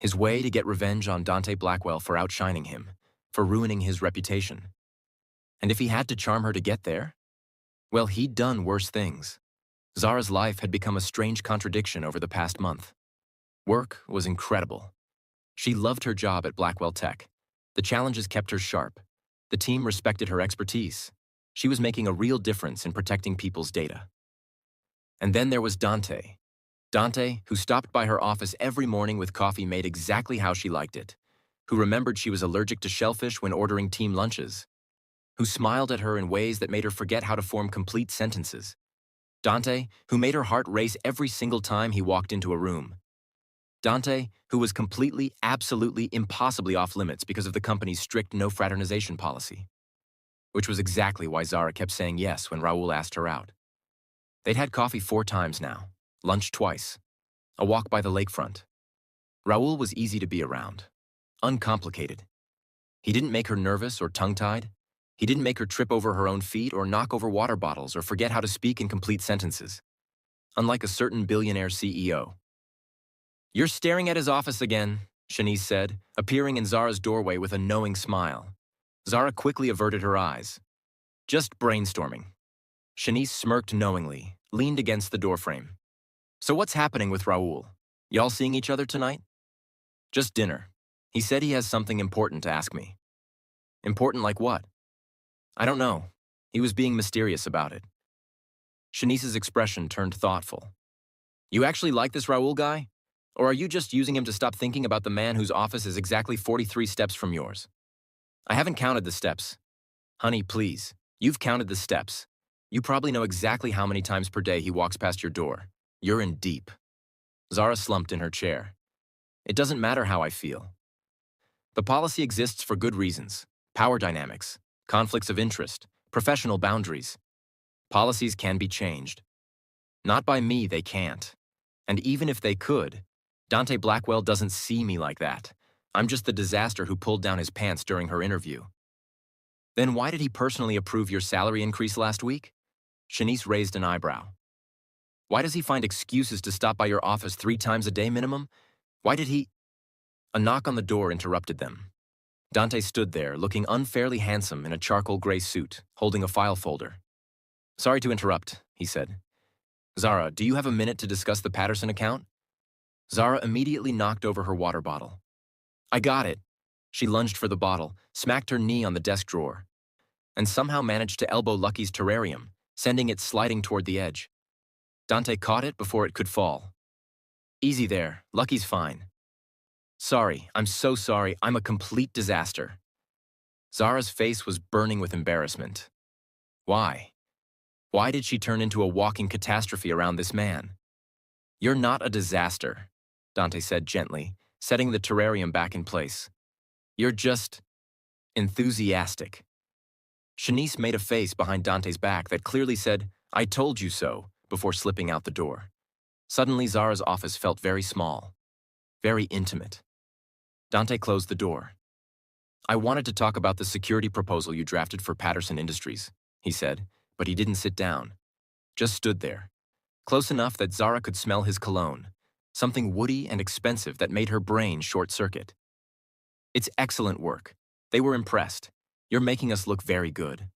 His way to get revenge on Dante Blackwell for outshining him, for ruining his reputation. And if he had to charm her to get there? Well, he'd done worse things. Zara's life had become a strange contradiction over the past month. Work was incredible. She loved her job at Blackwell Tech. The challenges kept her sharp. The team respected her expertise. She was making a real difference in protecting people's data. And then there was Dante. Dante, who stopped by her office every morning with coffee made exactly how she liked it, who remembered she was allergic to shellfish when ordering team lunches, who smiled at her in ways that made her forget how to form complete sentences. Dante, who made her heart race every single time he walked into a room. Dante, who was completely, absolutely, impossibly off limits because of the company's strict no fraternization policy. Which was exactly why Zara kept saying yes when Raoul asked her out. They'd had coffee 4 times now, lunch twice, a walk by the lakefront. Raoul was easy to be around, uncomplicated. He didn't make her nervous or tongue-tied. He didn't make her trip over her own feet or knock over water bottles or forget how to speak in complete sentences. Unlike a certain billionaire CEO. "You're staring at his office again," Shanice said, appearing in Zara's doorway with a knowing smile. Zara quickly averted her eyes. "Just brainstorming." Shanice smirked knowingly, leaned against the doorframe. "So what's happening with Raoul? Y'all seeing each other tonight?" "Just dinner. He said he has something important to ask me." "Important like what?" "I don't know. He was being mysterious about it." Shanice's expression turned thoughtful. "You actually like this Raoul guy? Or are you just using him to stop thinking about the man whose office is exactly 43 steps from yours?" "I haven't counted the steps." "Honey, please. You've counted the steps. You probably know exactly how many times per day he walks past your door. You're in deep." Zara slumped in her chair. "It doesn't matter how I feel. The policy exists for good reasons. Power dynamics, conflicts of interest, professional boundaries. Policies can be changed. Not by me, they can't. And even if they could, Dante Blackwell doesn't see me like that. I'm just the disaster who pulled down his pants during her interview." "Then why did he personally approve your salary increase last week?" Shanice raised an eyebrow. "Why does he find excuses to stop by your office 3 times a day minimum? Why did he—" A knock on the door interrupted them. Dante stood there, looking unfairly handsome in a charcoal gray suit, holding a file folder. "Sorry to interrupt," he said. "Zara, do you have a minute to discuss the Patterson account?" Zara immediately knocked over her water bottle. "I got it." She lunged for the bottle, smacked her knee on the desk drawer, and somehow managed to elbow Lucky's terrarium, sending it sliding toward the edge. Dante caught it before it could fall. "Easy there, Lucky's fine." "Sorry, I'm so sorry, I'm a complete disaster." Zara's face was burning with embarrassment. Why? Why did she turn into a walking catastrophe around this man? "You're not a disaster," Dante said gently, setting the terrarium back in place. "You're just—" Enthusiastic. Shanice made a face behind Dante's back that clearly said, "I told you so," before slipping out the door. Suddenly, Zara's office felt very small, very intimate. Dante closed the door. "I wanted to talk about the security proposal you drafted for Patterson Industries," he said, but he didn't sit down. Just stood there, close enough that Zara could smell his cologne, something woody and expensive that made her brain short-circuit. "It's excellent work. They were impressed. You're making us look very good."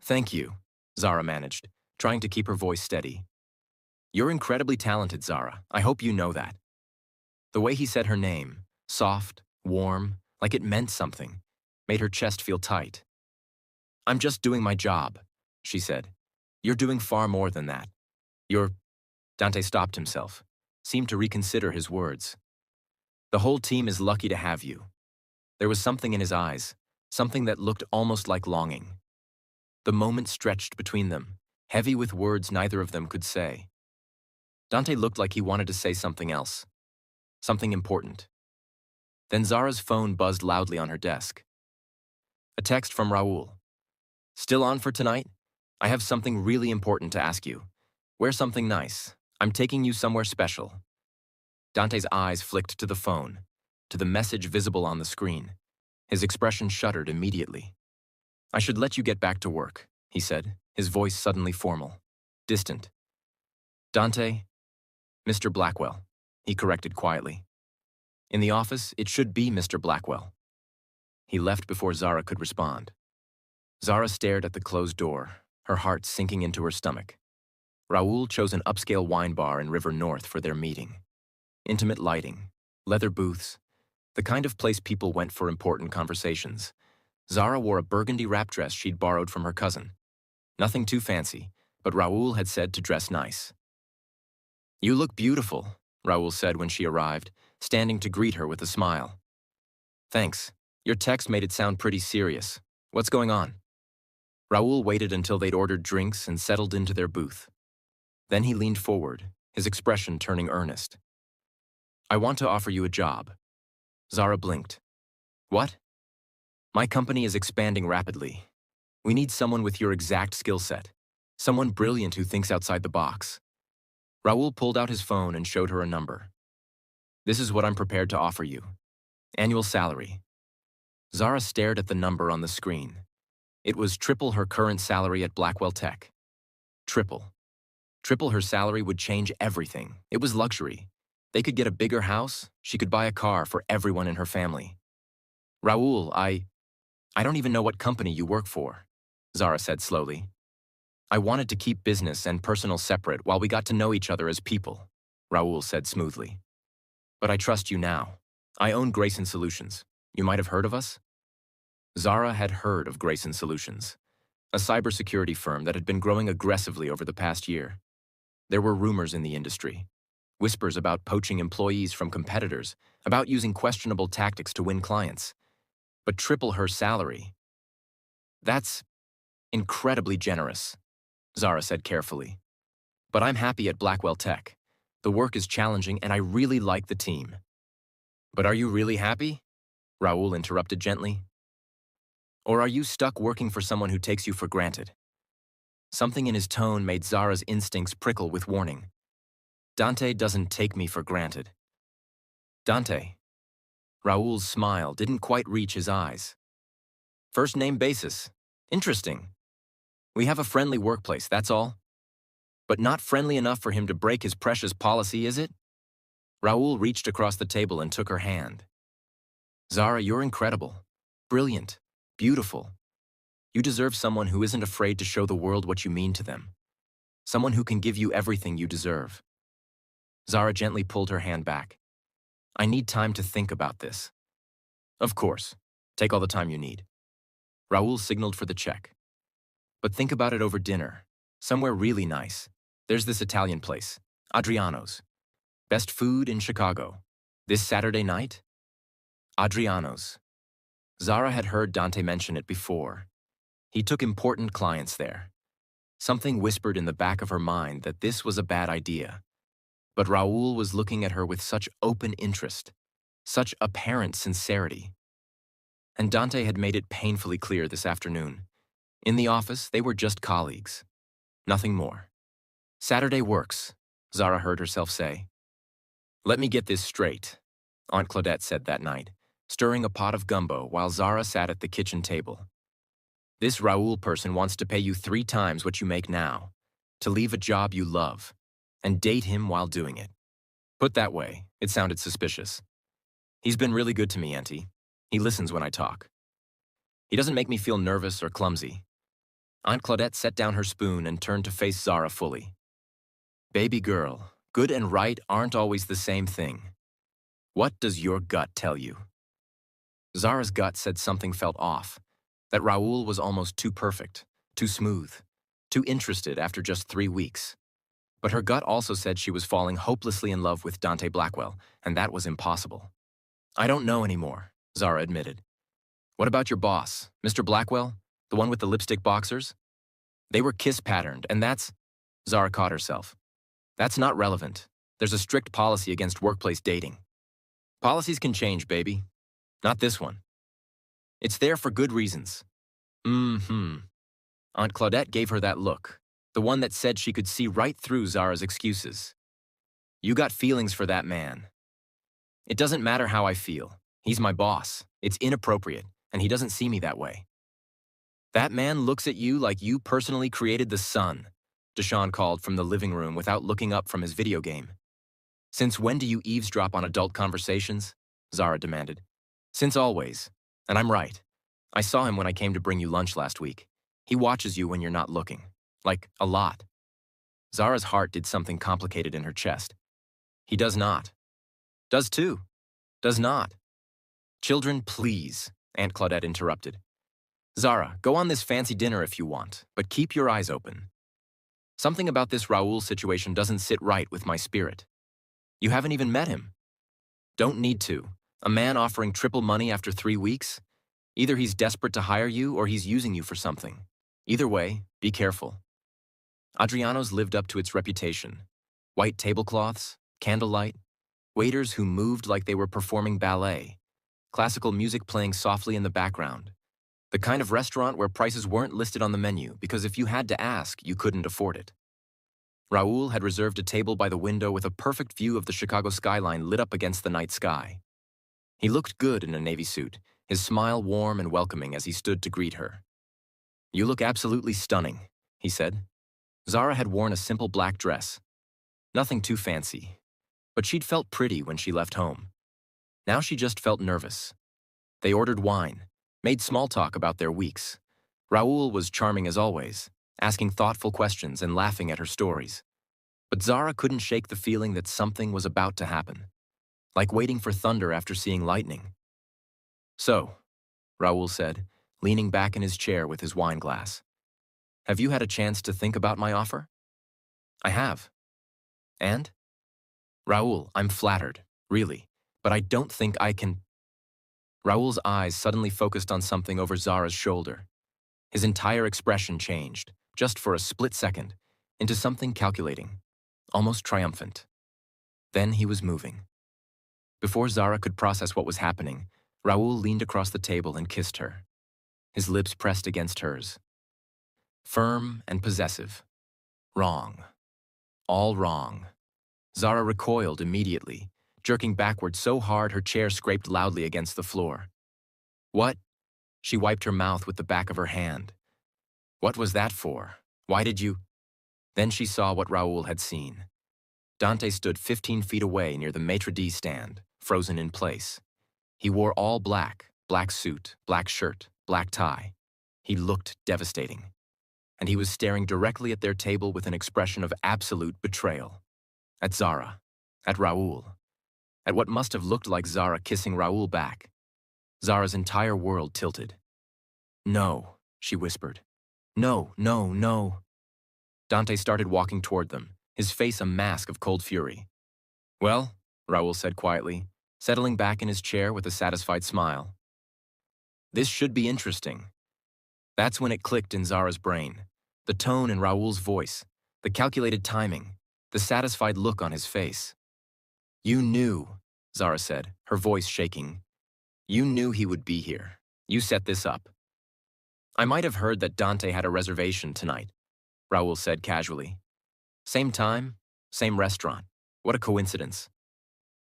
"Thank you," Zara managed, trying to keep her voice steady. "You're incredibly talented, Zara. I hope you know that." The way he said her name, soft, warm, like it meant something, made her chest feel tight. "I'm just doing my job," she said. "You're doing far more than that. You're—" Dante stopped himself, seemed to reconsider his words. "The whole team is lucky to have you." There was something in his eyes, something that looked almost like longing. The moment stretched between them, heavy with words neither of them could say. Dante looked like he wanted to say something else, something important. Then Zara's phone buzzed loudly on her desk. A text from Raul. "Still on for tonight? I have something really important to ask you. Wear something nice. I'm taking you somewhere special." Dante's eyes flicked to the phone, to the message visible on the screen. His expression shuddered immediately. "I should let you get back to work," he said, his voice suddenly formal, distant. "Dante, Mr. Blackwell," he corrected quietly. "In the office, it should be Mr. Blackwell." He left before Zara could respond. Zara stared at the closed door, her heart sinking into her stomach. Raul chose an upscale wine bar in River North for their meeting. Intimate lighting, leather booths, the kind of place people went for important conversations. Zara wore a burgundy wrap dress she'd borrowed from her cousin. Nothing too fancy, but Raul had said to dress nice. "You look beautiful," Raul said when she arrived, standing to greet her with a smile. "Thanks. Your text made it sound pretty serious. What's going on?" Raul waited until they'd ordered drinks and settled into their booth. Then he leaned forward, his expression turning earnest. "I want to offer you a job." Zara blinked. "What?" "My company is expanding rapidly. We need someone with your exact skill set, someone brilliant who thinks outside the box." Raul pulled out his phone and showed her a number. "This is what I'm prepared to offer you. Annual salary." Zara stared at the number on the screen. It was triple her current salary at Blackwell Tech. Triple. Triple her salary would change everything. It was luxury. They could get a bigger house. She could buy a car for everyone in her family. "Raul, I don't even know what company you work for," Zara said slowly. "I wanted to keep business and personal separate while we got to know each other as people," Raul said smoothly. "But I trust you now. I own Grayson Solutions. You might have heard of us?" Zara had heard of Grayson Solutions, a cybersecurity firm that had been growing aggressively over the past year. There were rumors in the industry, whispers about poaching employees from competitors, about using questionable tactics to win clients. But triple her salary. "That's incredibly generous," Zara said carefully. "But I'm happy at Blackwell Tech. The work is challenging and I really like the team." "But are you really happy?" Raul interrupted gently. "Or are you stuck working for someone who takes you for granted?" Something in his tone made Zara's instincts prickle with warning. "Dante doesn't take me for granted." "Dante." Raul's smile didn't quite reach his eyes. "First name basis. Interesting. We have a friendly workplace, that's all. But not friendly enough for him to break his precious policy, is it?" Raul reached across the table and took her hand. "Zara, you're incredible. Brilliant. Beautiful. You deserve someone who isn't afraid to show the world what you mean to them. Someone who can give you everything you deserve." Zara gently pulled her hand back. "I need time to think about this." "Of course. Take all the time you need." Raul signaled for the check. "But think about it over dinner. Somewhere really nice. There's this Italian place, Adriano's. Best food in Chicago. This Saturday night?" Adriano's. Zara had heard Dante mention it before. He took important clients there. Something whispered in the back of her mind that this was a bad idea. But Raul was looking at her with such open interest, such apparent sincerity. And Dante had made it painfully clear this afternoon. In the office, they were just colleagues. Nothing more. Saturday works, Zara heard herself say. Let me get this straight, Aunt Claudette said that night, stirring a pot of gumbo while Zara sat at the kitchen table. This Raoul person wants to pay you 3 times what you make now, to leave a job you love, and date him while doing it. Put that way, it sounded suspicious. He's been really good to me, Auntie. He listens when I talk. He doesn't make me feel nervous or clumsy. Aunt Claudette set down her spoon and turned to face Zara fully. Baby girl, good and right aren't always the same thing. What does your gut tell you? Zara's gut said something felt off, that Raoul was almost too perfect, too smooth, too interested after just 3 weeks. But her gut also said she was falling hopelessly in love with Dante Blackwell, and that was impossible. I don't know anymore, Zara admitted. What about your boss, Mr. Blackwell, the one with the lipstick boxers? They were kiss-patterned, and that's… Zara caught herself. That's not relevant. There's a strict policy against workplace dating. Policies can change, baby. Not this one. It's there for good reasons. Aunt Claudette gave her that look, the one that said she could see right through Zara's excuses. You got feelings for that man. It doesn't matter how I feel. He's my boss. It's inappropriate, and he doesn't see me that way. That man looks at you like you personally created the sun, Deshawn called from the living room without looking up from his video game. Since when do you eavesdrop on adult conversations? Zara demanded. Since always. And I'm right. I saw him when I came to bring you lunch last week. He watches you when you're not looking. Like, a lot. Zara's heart did something complicated in her chest. He does not. Does too. Does not. Children, please, Aunt Claudette interrupted. Zara, go on this fancy dinner if you want, but keep your eyes open. Something about this Raoul situation doesn't sit right with my spirit. You haven't even met him. Don't need to. A man offering triple money after 3 weeks? Either he's desperate to hire you or he's using you for something. Either way, be careful. Adriano's lived up to its reputation. White tablecloths, candlelight, waiters who moved like they were performing ballet, classical music playing softly in the background. The kind of restaurant where prices weren't listed on the menu because if you had to ask, you couldn't afford it. Raoul had reserved a table by the window with a perfect view of the Chicago skyline lit up against the night sky. He looked good in a navy suit, his smile warm and welcoming as he stood to greet her. You look absolutely stunning, he said. Zara had worn a simple black dress. Nothing too fancy, but she'd felt pretty when she left home. Now she just felt nervous. They ordered wine, made small talk about their weeks. Raoul was charming as always, asking thoughtful questions and laughing at her stories. But Zara couldn't shake the feeling that something was about to happen, like waiting for thunder after seeing lightning. So, Raoul said, leaning back in his chair with his wine glass. Have you had a chance to think about my offer? I have. And? Raoul, I'm flattered, really, but I don't think I can… Raoul's eyes suddenly focused on something over Zara's shoulder. His entire expression changed, just for a split second, into something calculating, almost triumphant. Then he was moving. Before Zara could process what was happening, Raoul leaned across the table and kissed her. His lips pressed against hers. Firm and possessive. Wrong. All wrong. Zara recoiled immediately, jerking backward so hard her chair scraped loudly against the floor. What? She wiped her mouth with the back of her hand. What was that for? Why did you… Then she saw what Raoul had seen. Dante stood 15 feet away near the maitre d' stand, frozen in place. He wore all black, black suit, black shirt, black tie. He looked devastating. And he was staring directly at their table with an expression of absolute betrayal. At Zara. At Raoul. At what must have looked like Zara kissing Raoul back. Zara's entire world tilted. No, she whispered. No, no, no. Dante started walking toward them, his face a mask of cold fury. Well, Raoul said quietly, settling back in his chair with a satisfied smile. This should be interesting. That's when it clicked in Zara's brain. The tone in Raoul's voice, the calculated timing, the satisfied look on his face. You knew, Zara said, her voice shaking. You knew he would be here. You set this up. I might have heard that Dante had a reservation tonight, Raoul said casually. Same time, same restaurant. What a coincidence.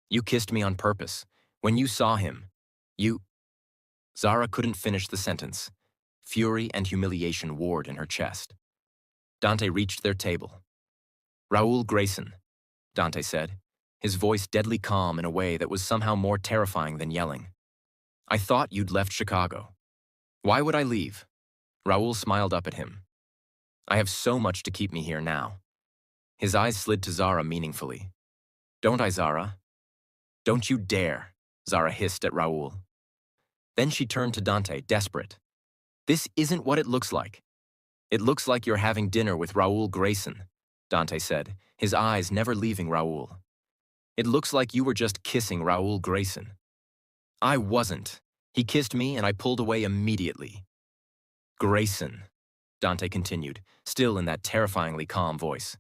You kissed me on purpose. When you saw him, you... Zara couldn't finish the sentence. Fury and humiliation warred in her chest. Dante reached their table. Raoul Grayson, Dante said, his voice deadly calm in a way that was somehow more terrifying than yelling. I thought you'd left Chicago. Why would I leave? Raoul smiled up at him. I have so much to keep me here now. His eyes slid to Zara meaningfully. Don't I, Zara? Don't you dare, Zara hissed at Raoul. Then she turned to Dante, desperate. This isn't what it looks like. It looks like you're having dinner with Raoul Grayson, Dante said, his eyes never leaving Raoul. It looks like you were just kissing Raoul Grayson. I wasn't. He kissed me and I pulled away immediately. Grayson, Dante continued, still in that terrifyingly calm voice.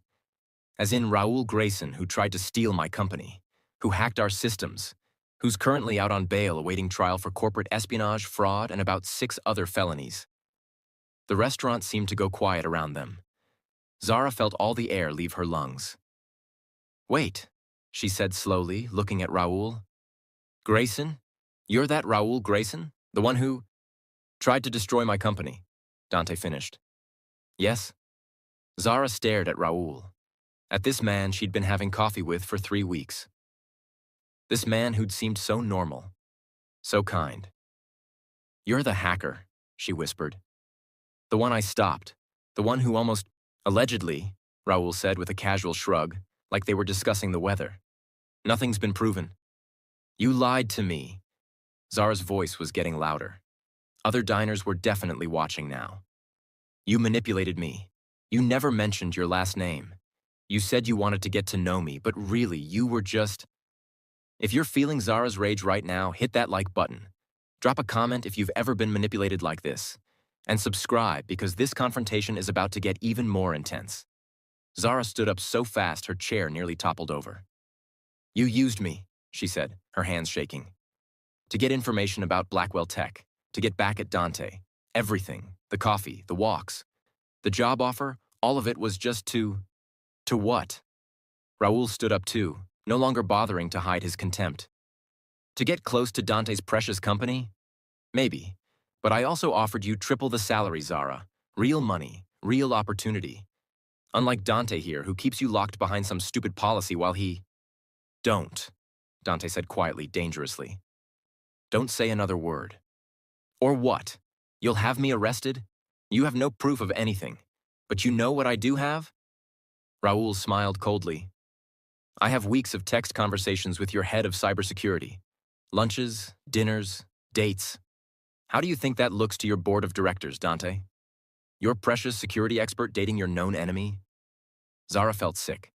As in Raoul Grayson, who tried to steal my company, who hacked our systems, who's currently out on bail awaiting trial for corporate espionage, fraud, and about 6 other felonies. The restaurant seemed to go quiet around them. Zara felt all the air leave her lungs. Wait, she said slowly, looking at Raoul. Grayson? You're that Raoul Grayson? The one who tried to destroy my company, Dante finished. Yes? Zara stared at Raoul. At this man she'd been having coffee with for 3 weeks. This man who'd seemed so normal, so kind. You're the hacker, she whispered. The one I stopped, the one who almost, allegedly, Raoul said with a casual shrug, like they were discussing the weather. Nothing's been proven. You lied to me. Zara's voice was getting louder. Other diners were definitely watching now. You manipulated me. You never mentioned your last name. You said you wanted to get to know me, but really, you were just... If you're feeling Zara's rage right now, hit that like button. Drop a comment if you've ever been manipulated like this. And subscribe because this confrontation is about to get even more intense. Zara stood up so fast her chair nearly toppled over. You used me, she said, her hands shaking. To get information about Blackwell Tech, to get back at Dante. Everything, the coffee, the walks. The job offer, all of it was just to what? Raoul stood up too, no longer bothering to hide his contempt. To get close to Dante's precious company? Maybe. But I also offered you triple the salary, Zara. Real money, real opportunity. Unlike Dante here, who keeps you locked behind some stupid policy while he... Don't, Dante said quietly, dangerously. Don't say another word. Or what? You'll have me arrested? You have no proof of anything. But you know what I do have? Raoul smiled coldly. I have weeks of text conversations with your head of cybersecurity. Lunches, dinners, dates. How do you think that looks to your board of directors, Dante? Your precious security expert dating your known enemy? Zara felt sick.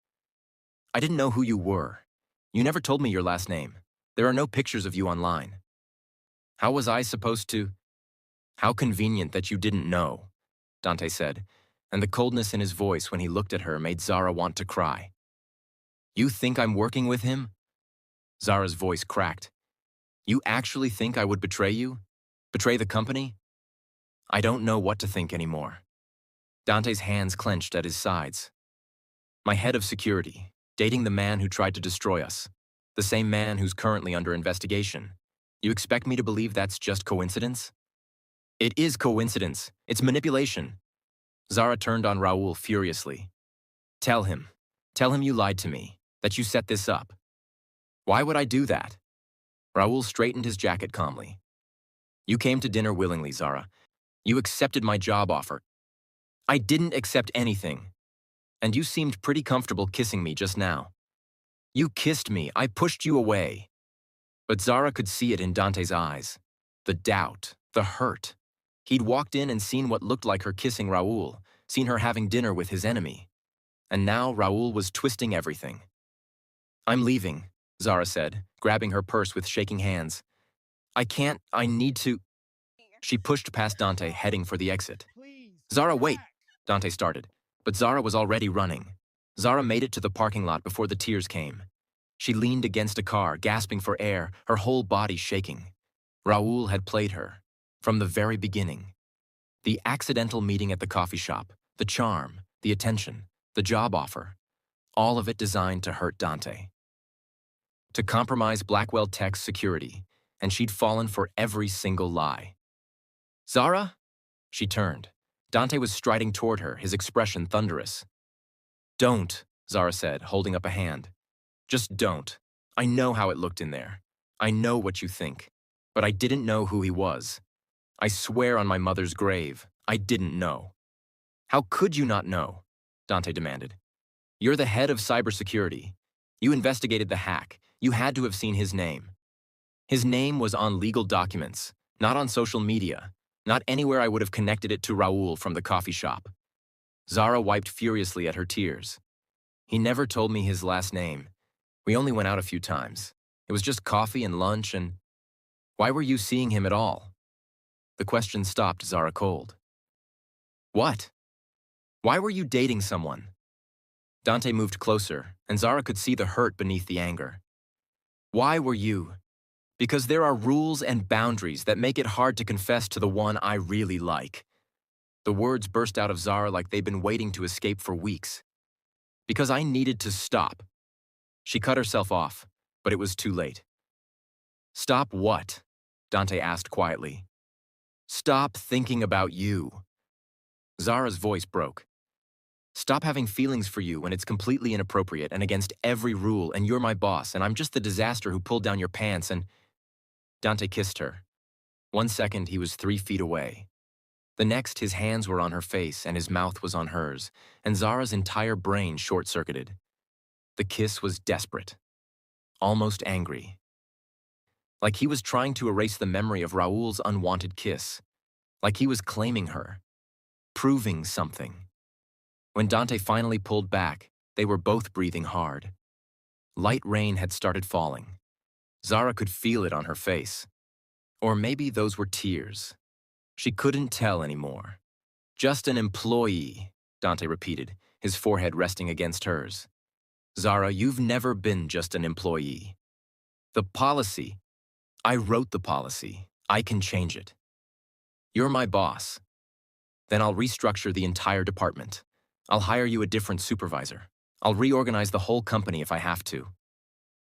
I didn't know who you were. You never told me your last name. There are no pictures of you online. How was I supposed to? How convenient that you didn't know, Dante said, and the coldness in his voice when he looked at her made Zara want to cry. You think I'm working with him? Zara's voice cracked. You actually think I would betray you? Betray the company? I don't know what to think anymore. Dante's hands clenched at his sides. My head of security, dating the man who tried to destroy us. The same man who's currently under investigation. You expect me to believe that's just coincidence? It is coincidence. It's manipulation. Zara turned on Raoul furiously. Tell him you lied to me, that you set this up. Why would I do that? Raoul straightened his jacket calmly. You came to dinner willingly, Zara. You accepted my job offer. I didn't accept anything. And you seemed pretty comfortable kissing me just now. You kissed me. I pushed you away. But Zara could see it in Dante's eyes. The doubt, the hurt. He'd walked in and seen what looked like her kissing Raoul, seen her having dinner with his enemy. And now Raoul was twisting everything. I'm leaving, Zara said, grabbing her purse with shaking hands. I can't, I need to... She pushed past Dante, heading for the exit. Zara, wait, Dante started, but Zara was already running. Zara made it to the parking lot before the tears came. She leaned against a car, gasping for air, her whole body shaking. Raoul had played her. From the very beginning. The accidental meeting at the coffee shop, the charm, the attention, the job offer, all of it designed to hurt Dante. To compromise Blackwell Tech's security, and she'd fallen for every single lie. Zara? She turned. Dante was striding toward her, his expression thunderous. Don't, Zara said, holding up a hand. Just don't. I know how it looked in there. I know what you think. But I didn't know who he was. I swear on my mother's grave, I didn't know. How could you not know? Dante demanded. You're the head of cybersecurity. You investigated the hack. You had to have seen his name. His name was on legal documents, not on social media, not anywhere I would have connected it to Raoul from the coffee shop. Zara wiped furiously at her tears. He never told me his last name. We only went out a few times. It was just coffee and lunch and… Why were you seeing him at all? The question stopped Zara cold. What? Why were you dating someone? Dante moved closer, and Zara could see the hurt beneath the anger. Why were you? Because there are rules and boundaries that make it hard to confess to the one I really like. The words burst out of Zara like they'd been waiting to escape for weeks. Because I needed to stop. She cut herself off, but it was too late. Stop what? Dante asked quietly. Stop thinking about you. Zara's voice broke. Stop having feelings for you when it's completely inappropriate and against every rule, and you're my boss, and I'm just the disaster who pulled down your pants and… Dante kissed her. 1 second, he was 3 feet away. The next, his hands were on her face and his mouth was on hers, and Zara's entire brain short-circuited. The kiss was desperate, almost angry. Like he was trying to erase the memory of Raoul's unwanted kiss. Like he was claiming her, proving something. When Dante finally pulled back, they were both breathing hard. Light rain had started falling. Zara could feel it on her face. Or maybe those were tears. She couldn't tell anymore. Just an employee, Dante repeated, his forehead resting against hers. Zara, you've never been just an employee. The policy, I wrote the policy. I can change it. You're my boss. Then I'll restructure the entire department. I'll hire you a different supervisor. I'll reorganize the whole company if I have to.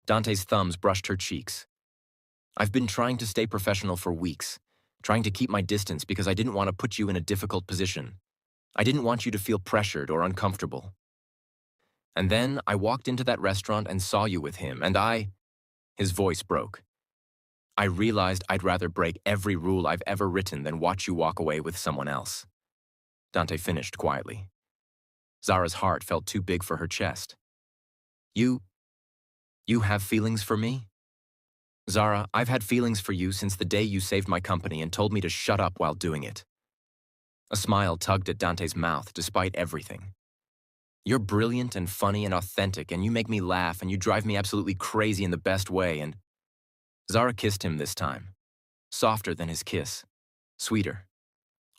Dante's thumbs brushed her cheeks. I've been trying to stay professional for weeks, trying to keep my distance because I didn't want to put you in a difficult position. I didn't want you to feel pressured or uncomfortable. And then I walked into that restaurant and saw you with him, and His voice broke. I realized I'd rather break every rule I've ever written than watch you walk away with someone else. Dante finished quietly. Zara's heart felt too big for her chest. You have feelings for me? Zara, I've had feelings for you since the day you saved my company and told me to shut up while doing it. A smile tugged at Dante's mouth despite everything. You're brilliant and funny and authentic, and you make me laugh, and you drive me absolutely crazy in the best way, and… Zara kissed him this time. Softer than his kiss. Sweeter.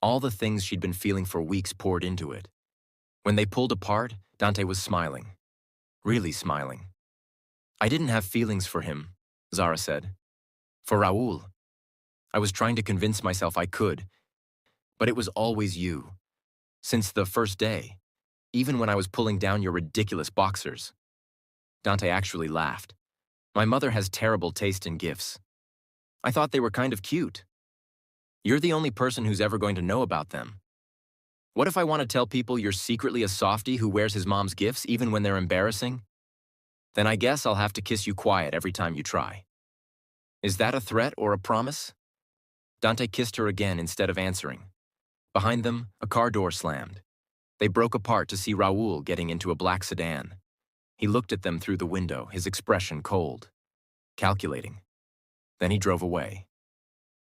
All the things she'd been feeling for weeks poured into it. When they pulled apart, Dante was smiling. Really smiling. I didn't have feelings for him, Zara said. For Raoul. I was trying to convince myself I could. But it was always you. Since the first day. Even when I was pulling down your ridiculous boxers. Dante actually laughed. My mother has terrible taste in gifts. I thought they were kind of cute. You're the only person who's ever going to know about them. What if I want to tell people you're secretly a softie who wears his mom's gifts even when they're embarrassing? Then I guess I'll have to kiss you quiet every time you try. Is that a threat or a promise? Dante kissed her again instead of answering. Behind them, a car door slammed. They broke apart to see Raoul getting into a black sedan. He looked at them through the window, his expression cold. Calculating. Then he drove away.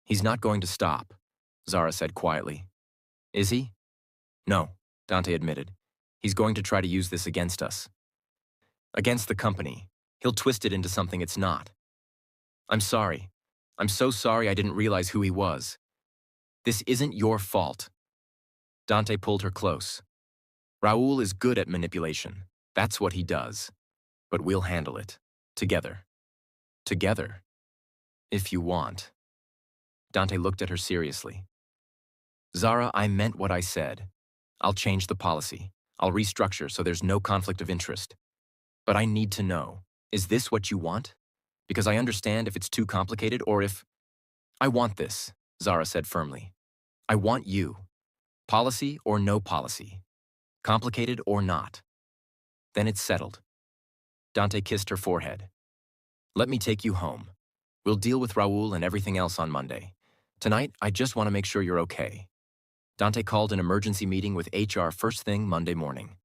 He's not going to stop, Zara said quietly. Is he? No, Dante admitted. He's going to try to use this against us. Against the company. He'll twist it into something it's not. I'm sorry. I'm so sorry I didn't realize who he was. This isn't your fault. Dante pulled her close. Raoul is good at manipulation. That's what he does. But we'll handle it. Together. Together. If you want. Dante looked at her seriously. Zara, I meant what I said. I'll change the policy. I'll restructure so there's no conflict of interest. But I need to know, is this what you want? Because I understand if it's too complicated or if... I want this, Zara said firmly. I want you. Policy or no policy. Complicated or not. Then it's settled. Dante kissed her forehead. Let me take you home. We'll deal with Raul and everything else on Monday. Tonight, I just want to make sure you're okay. Dante called an emergency meeting with HR first thing Monday morning.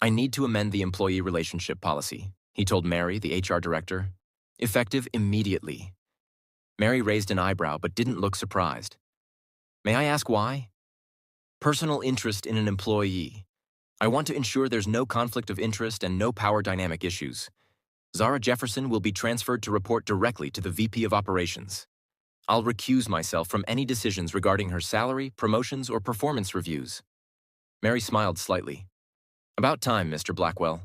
I need to amend the employee relationship policy, he told Mary, the HR director. Effective immediately. Mary raised an eyebrow but didn't look surprised. May I ask why? Personal interest in an employee. I want to ensure there's no conflict of interest and no power dynamic issues. Zara Jefferson will be transferred to report directly to the VP of Operations. I'll recuse myself from any decisions regarding her salary, promotions, or performance reviews. Mary smiled slightly. About time, Mr. Blackwell.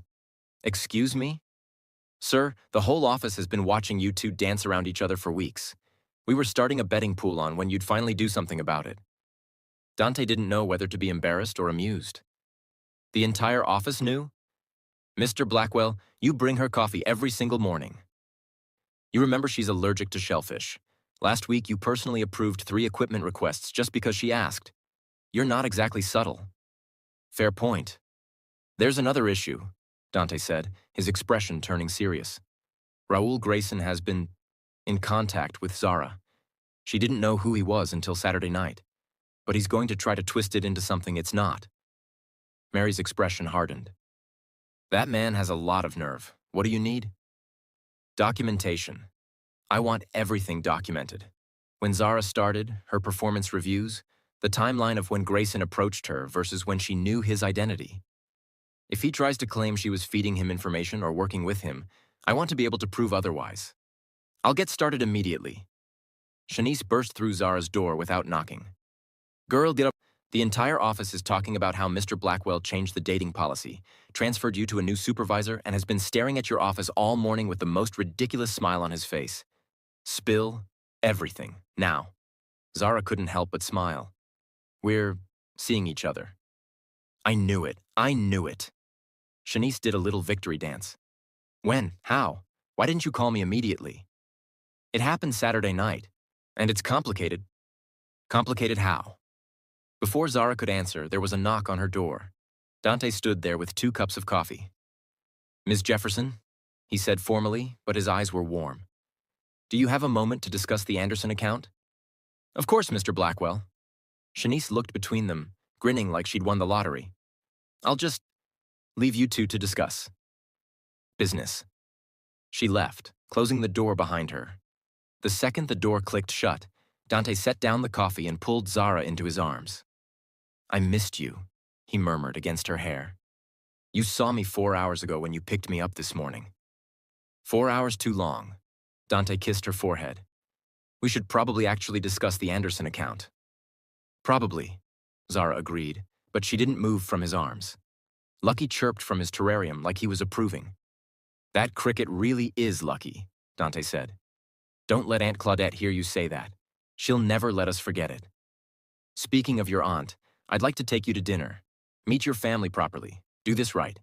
Excuse me? Sir, the whole office has been watching you two dance around each other for weeks. We were starting a betting pool on when you'd finally do something about it. Dante didn't know whether to be embarrassed or amused. The entire office knew? Mr. Blackwell, you bring her coffee every single morning. You remember she's allergic to shellfish. Last week, you personally approved 3 equipment requests just because she asked. You're not exactly subtle. Fair point. There's another issue, Dante said, his expression turning serious. Raul Grayson has been in contact with Zara. She didn't know who he was until Saturday night, but he's going to try to twist it into something it's not. Mary's expression hardened. That man has a lot of nerve. What do you need? Documentation. I want everything documented. When Zara started, her performance reviews, the timeline of when Grayson approached her versus when she knew his identity. If he tries to claim she was feeding him information or working with him, I want to be able to prove otherwise. I'll get started immediately. Shanice burst through Zara's door without knocking. Girl, get up. The entire office is talking about how Mr. Blackwell changed the dating policy, transferred you to a new supervisor, and has been staring at your office all morning with the most ridiculous smile on his face. Spill everything, now. Zara couldn't help but smile. We're seeing each other. I knew it. I knew it. Shanice did a little victory dance. When? How? Why didn't you call me immediately? It happened Saturday night, and it's complicated. Complicated how? Before Zara could answer, there was a knock on her door. Dante stood there with 2 cups of coffee. Ms. Jefferson, he said formally, but his eyes were warm. Do you have a moment to discuss the Anderson account? Of course, Mr. Blackwell. Shanice looked between them, grinning like she'd won the lottery. I'll just leave you two to discuss. Business. She left, closing the door behind her. The second the door clicked shut, Dante set down the coffee and pulled Zara into his arms. I missed you, he murmured against her hair. You saw me 4 hours ago when you picked me up this morning. 4 hours too long. Dante kissed her forehead. We should probably actually discuss the Anderson account. Probably, Zara agreed, but she didn't move from his arms. Lucky chirped from his terrarium like he was approving. That cricket really is lucky, Dante said. Don't let Aunt Claudette hear you say that. She'll never let us forget it. Speaking of your aunt, I'd like to take you to dinner. Meet your family properly. Do this right.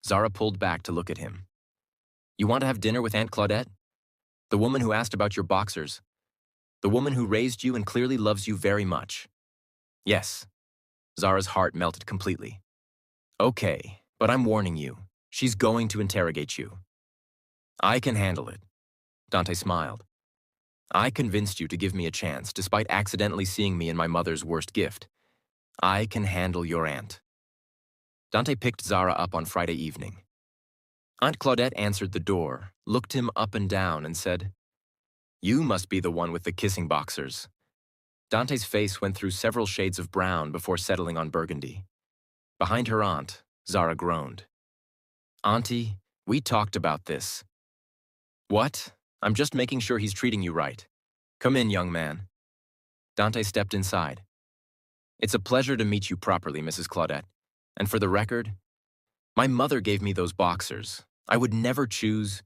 Zara pulled back to look at him. You want to have dinner with Aunt Claudette? The woman who asked about your boxers. The woman who raised you and clearly loves you very much. Yes. Zara's heart melted completely. Okay, but I'm warning you. She's going to interrogate you. I can handle it. Dante smiled. I convinced you to give me a chance despite accidentally seeing me in my mother's worst gift. I can handle your aunt. Dante picked Zara up on Friday evening. Aunt Claudette answered the door, looked him up and down, and said, You must be the one with the kissing boxers. Dante's face went through several shades of brown before settling on burgundy. Behind her aunt, Zara groaned. Auntie, we talked about this. What? I'm just making sure he's treating you right. Come in, young man. Dante stepped inside. It's a pleasure to meet you properly, Mrs. Claudette. And for the record, my mother gave me those boxers. I would never choose.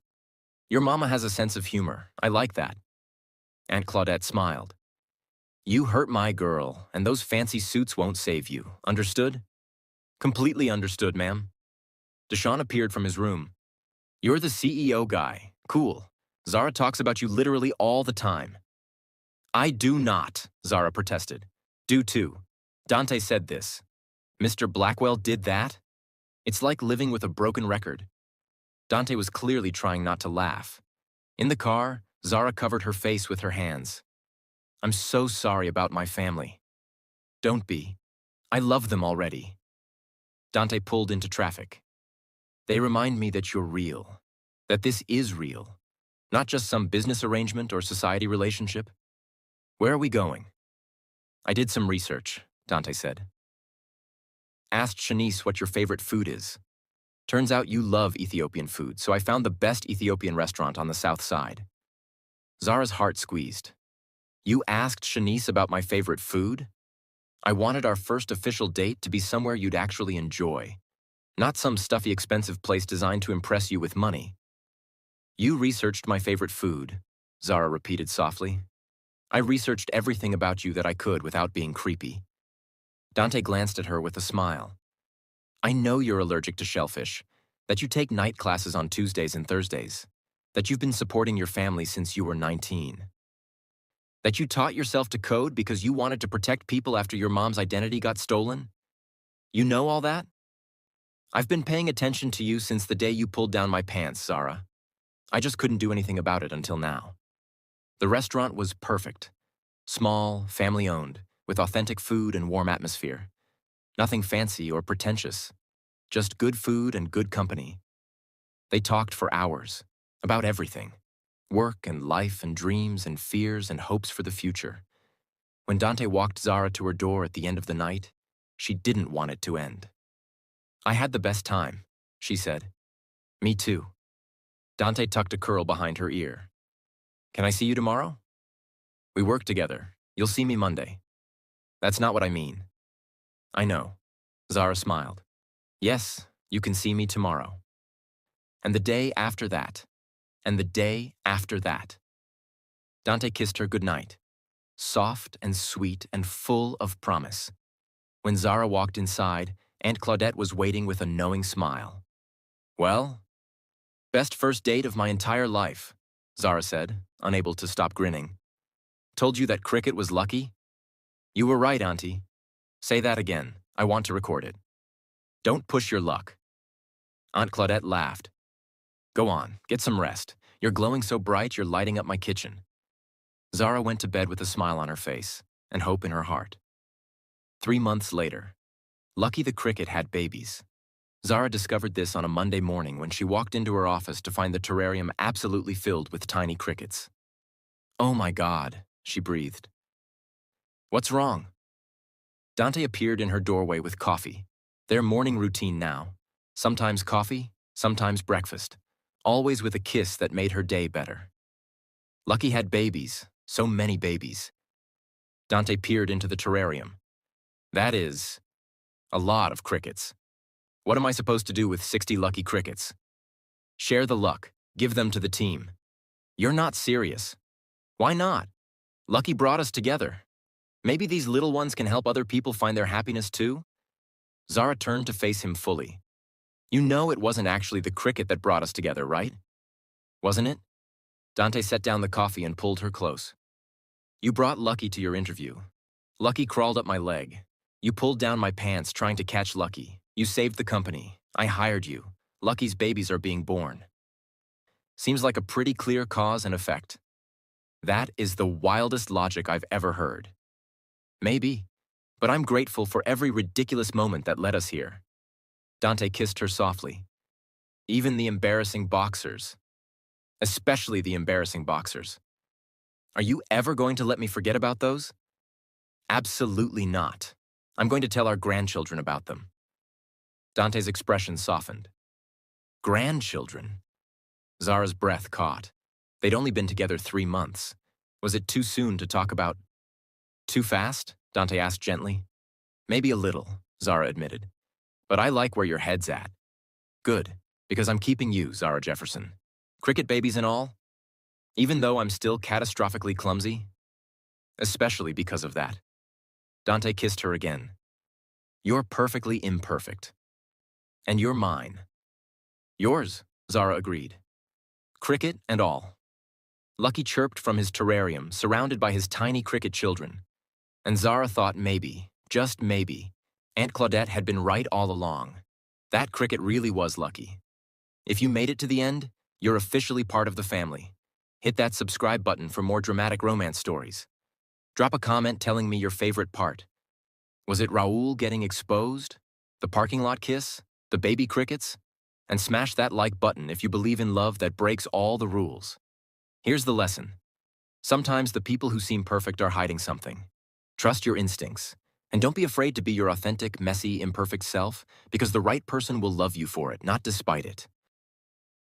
Your mama has a sense of humor. I like that. Aunt Claudette smiled. You hurt my girl, and those fancy suits won't save you. Understood? Completely understood, ma'am. Deshaun appeared from his room. You're the CEO guy. Cool. Zara talks about you literally all the time. I do not, Zara protested. Do too. Dante said this. Mr. Blackwell did that? It's like living with a broken record. Dante was clearly trying not to laugh. In the car, Zara covered her face with her hands. I'm so sorry about my family. Don't be. I love them already. Dante pulled into traffic. They remind me that you're real. That this is real. Not just some business arrangement or society relationship. Where are we going? I did some research, Dante said. Asked Shanice what your favorite food is. Turns out you love Ethiopian food, so I found the best Ethiopian restaurant on the south side. Zara's heart squeezed. You asked Shanice about my favorite food? I wanted our first official date to be somewhere you'd actually enjoy, not some stuffy, expensive place designed to impress you with money. You researched my favorite food, Zara repeated softly. I researched everything about you that I could without being creepy. Dante glanced at her with a smile. I know you're allergic to shellfish, that you take night classes on Tuesdays and Thursdays, that you've been supporting your family since you were 19. That you taught yourself to code because you wanted to protect people after your mom's identity got stolen? You know all that? I've been paying attention to you since the day you pulled down my pants, Zara. I just couldn't do anything about it until now. The restaurant was perfect. Small, family-owned, with authentic food and warm atmosphere. Nothing fancy or pretentious. Just good food and good company. They talked for hours, about everything. Work and life and dreams and fears and hopes for the future. When Dante walked Zara to her door at the end of the night, she didn't want it to end. I had the best time, she said. Me too. Dante tucked a curl behind her ear. Can I see you tomorrow? We work together. You'll see me Monday. That's not what I mean. I know. Zara smiled. Yes, you can see me tomorrow. And the day after that. And the day after that. Dante kissed her goodnight, soft and sweet and full of promise. When Zara walked inside, Aunt Claudette was waiting with a knowing smile. Well, best first date of my entire life, Zara said, unable to stop grinning. Told you that cricket was lucky? You were right, Auntie. Say that again. I want to record it. Don't push your luck. Aunt Claudette laughed. Go on, get some rest. You're glowing so bright you're lighting up my kitchen. Zara went to bed with a smile on her face and hope in her heart. 3 months later, Lucky the cricket had babies. Zara discovered this on a Monday morning when she walked into her office to find the terrarium absolutely filled with tiny crickets. Oh my God, she breathed. What's wrong? Dante appeared in her doorway with coffee. Their morning routine now. Sometimes coffee, sometimes breakfast. Always with a kiss that made her day better. Lucky had babies, so many babies. Dante peered into the terrarium. That is, a lot of crickets. What am I supposed to do with 60 lucky crickets? Share the luck, give them to the team. You're not serious. Why not? Lucky brought us together. Maybe these little ones can help other people find their happiness too? Zara turned to face him fully. You know it wasn't actually the cricket that brought us together, right? Wasn't it? Dante set down the coffee and pulled her close. You brought Lucky to your interview. Lucky crawled up my leg. You pulled down my pants trying to catch Lucky. You saved the company. I hired you. Lucky's babies are being born. Seems like a pretty clear cause and effect. That is the wildest logic I've ever heard. Maybe, but I'm grateful for every ridiculous moment that led us here. Dante kissed her softly. Even the embarrassing boxers. Especially the embarrassing boxers. Are you ever going to let me forget about those? Absolutely not. I'm going to tell our grandchildren about them. Dante's expression softened. Grandchildren? Zara's breath caught. They'd only been together 3 months. Was it too soon to talk about? Too fast? Dante asked gently. Maybe a little, Zara admitted. But I like where your head's at. Good, because I'm keeping you, Zara Jefferson. Cricket babies and all? Even though I'm still catastrophically clumsy? especially because of that. Dante kissed her again. You're perfectly imperfect. And you're mine. Yours, Zara agreed. Cricket and all. Lucky chirped from his terrarium, surrounded by his tiny cricket children. And Zara thought maybe, just maybe, Aunt Claudette had been right all along. That cricket really was lucky. If you made it to the end, you're officially part of the family. Hit that subscribe button for more dramatic romance stories. Drop a comment telling me your favorite part. Was it Raoul getting exposed? The parking lot kiss? The baby crickets? And smash that like button if you believe in love that breaks all the rules. Here's the lesson. Sometimes the people who seem perfect are hiding something. Trust your instincts. And don't be afraid to be your authentic, messy, imperfect self, because the right person will love you for it, not despite it.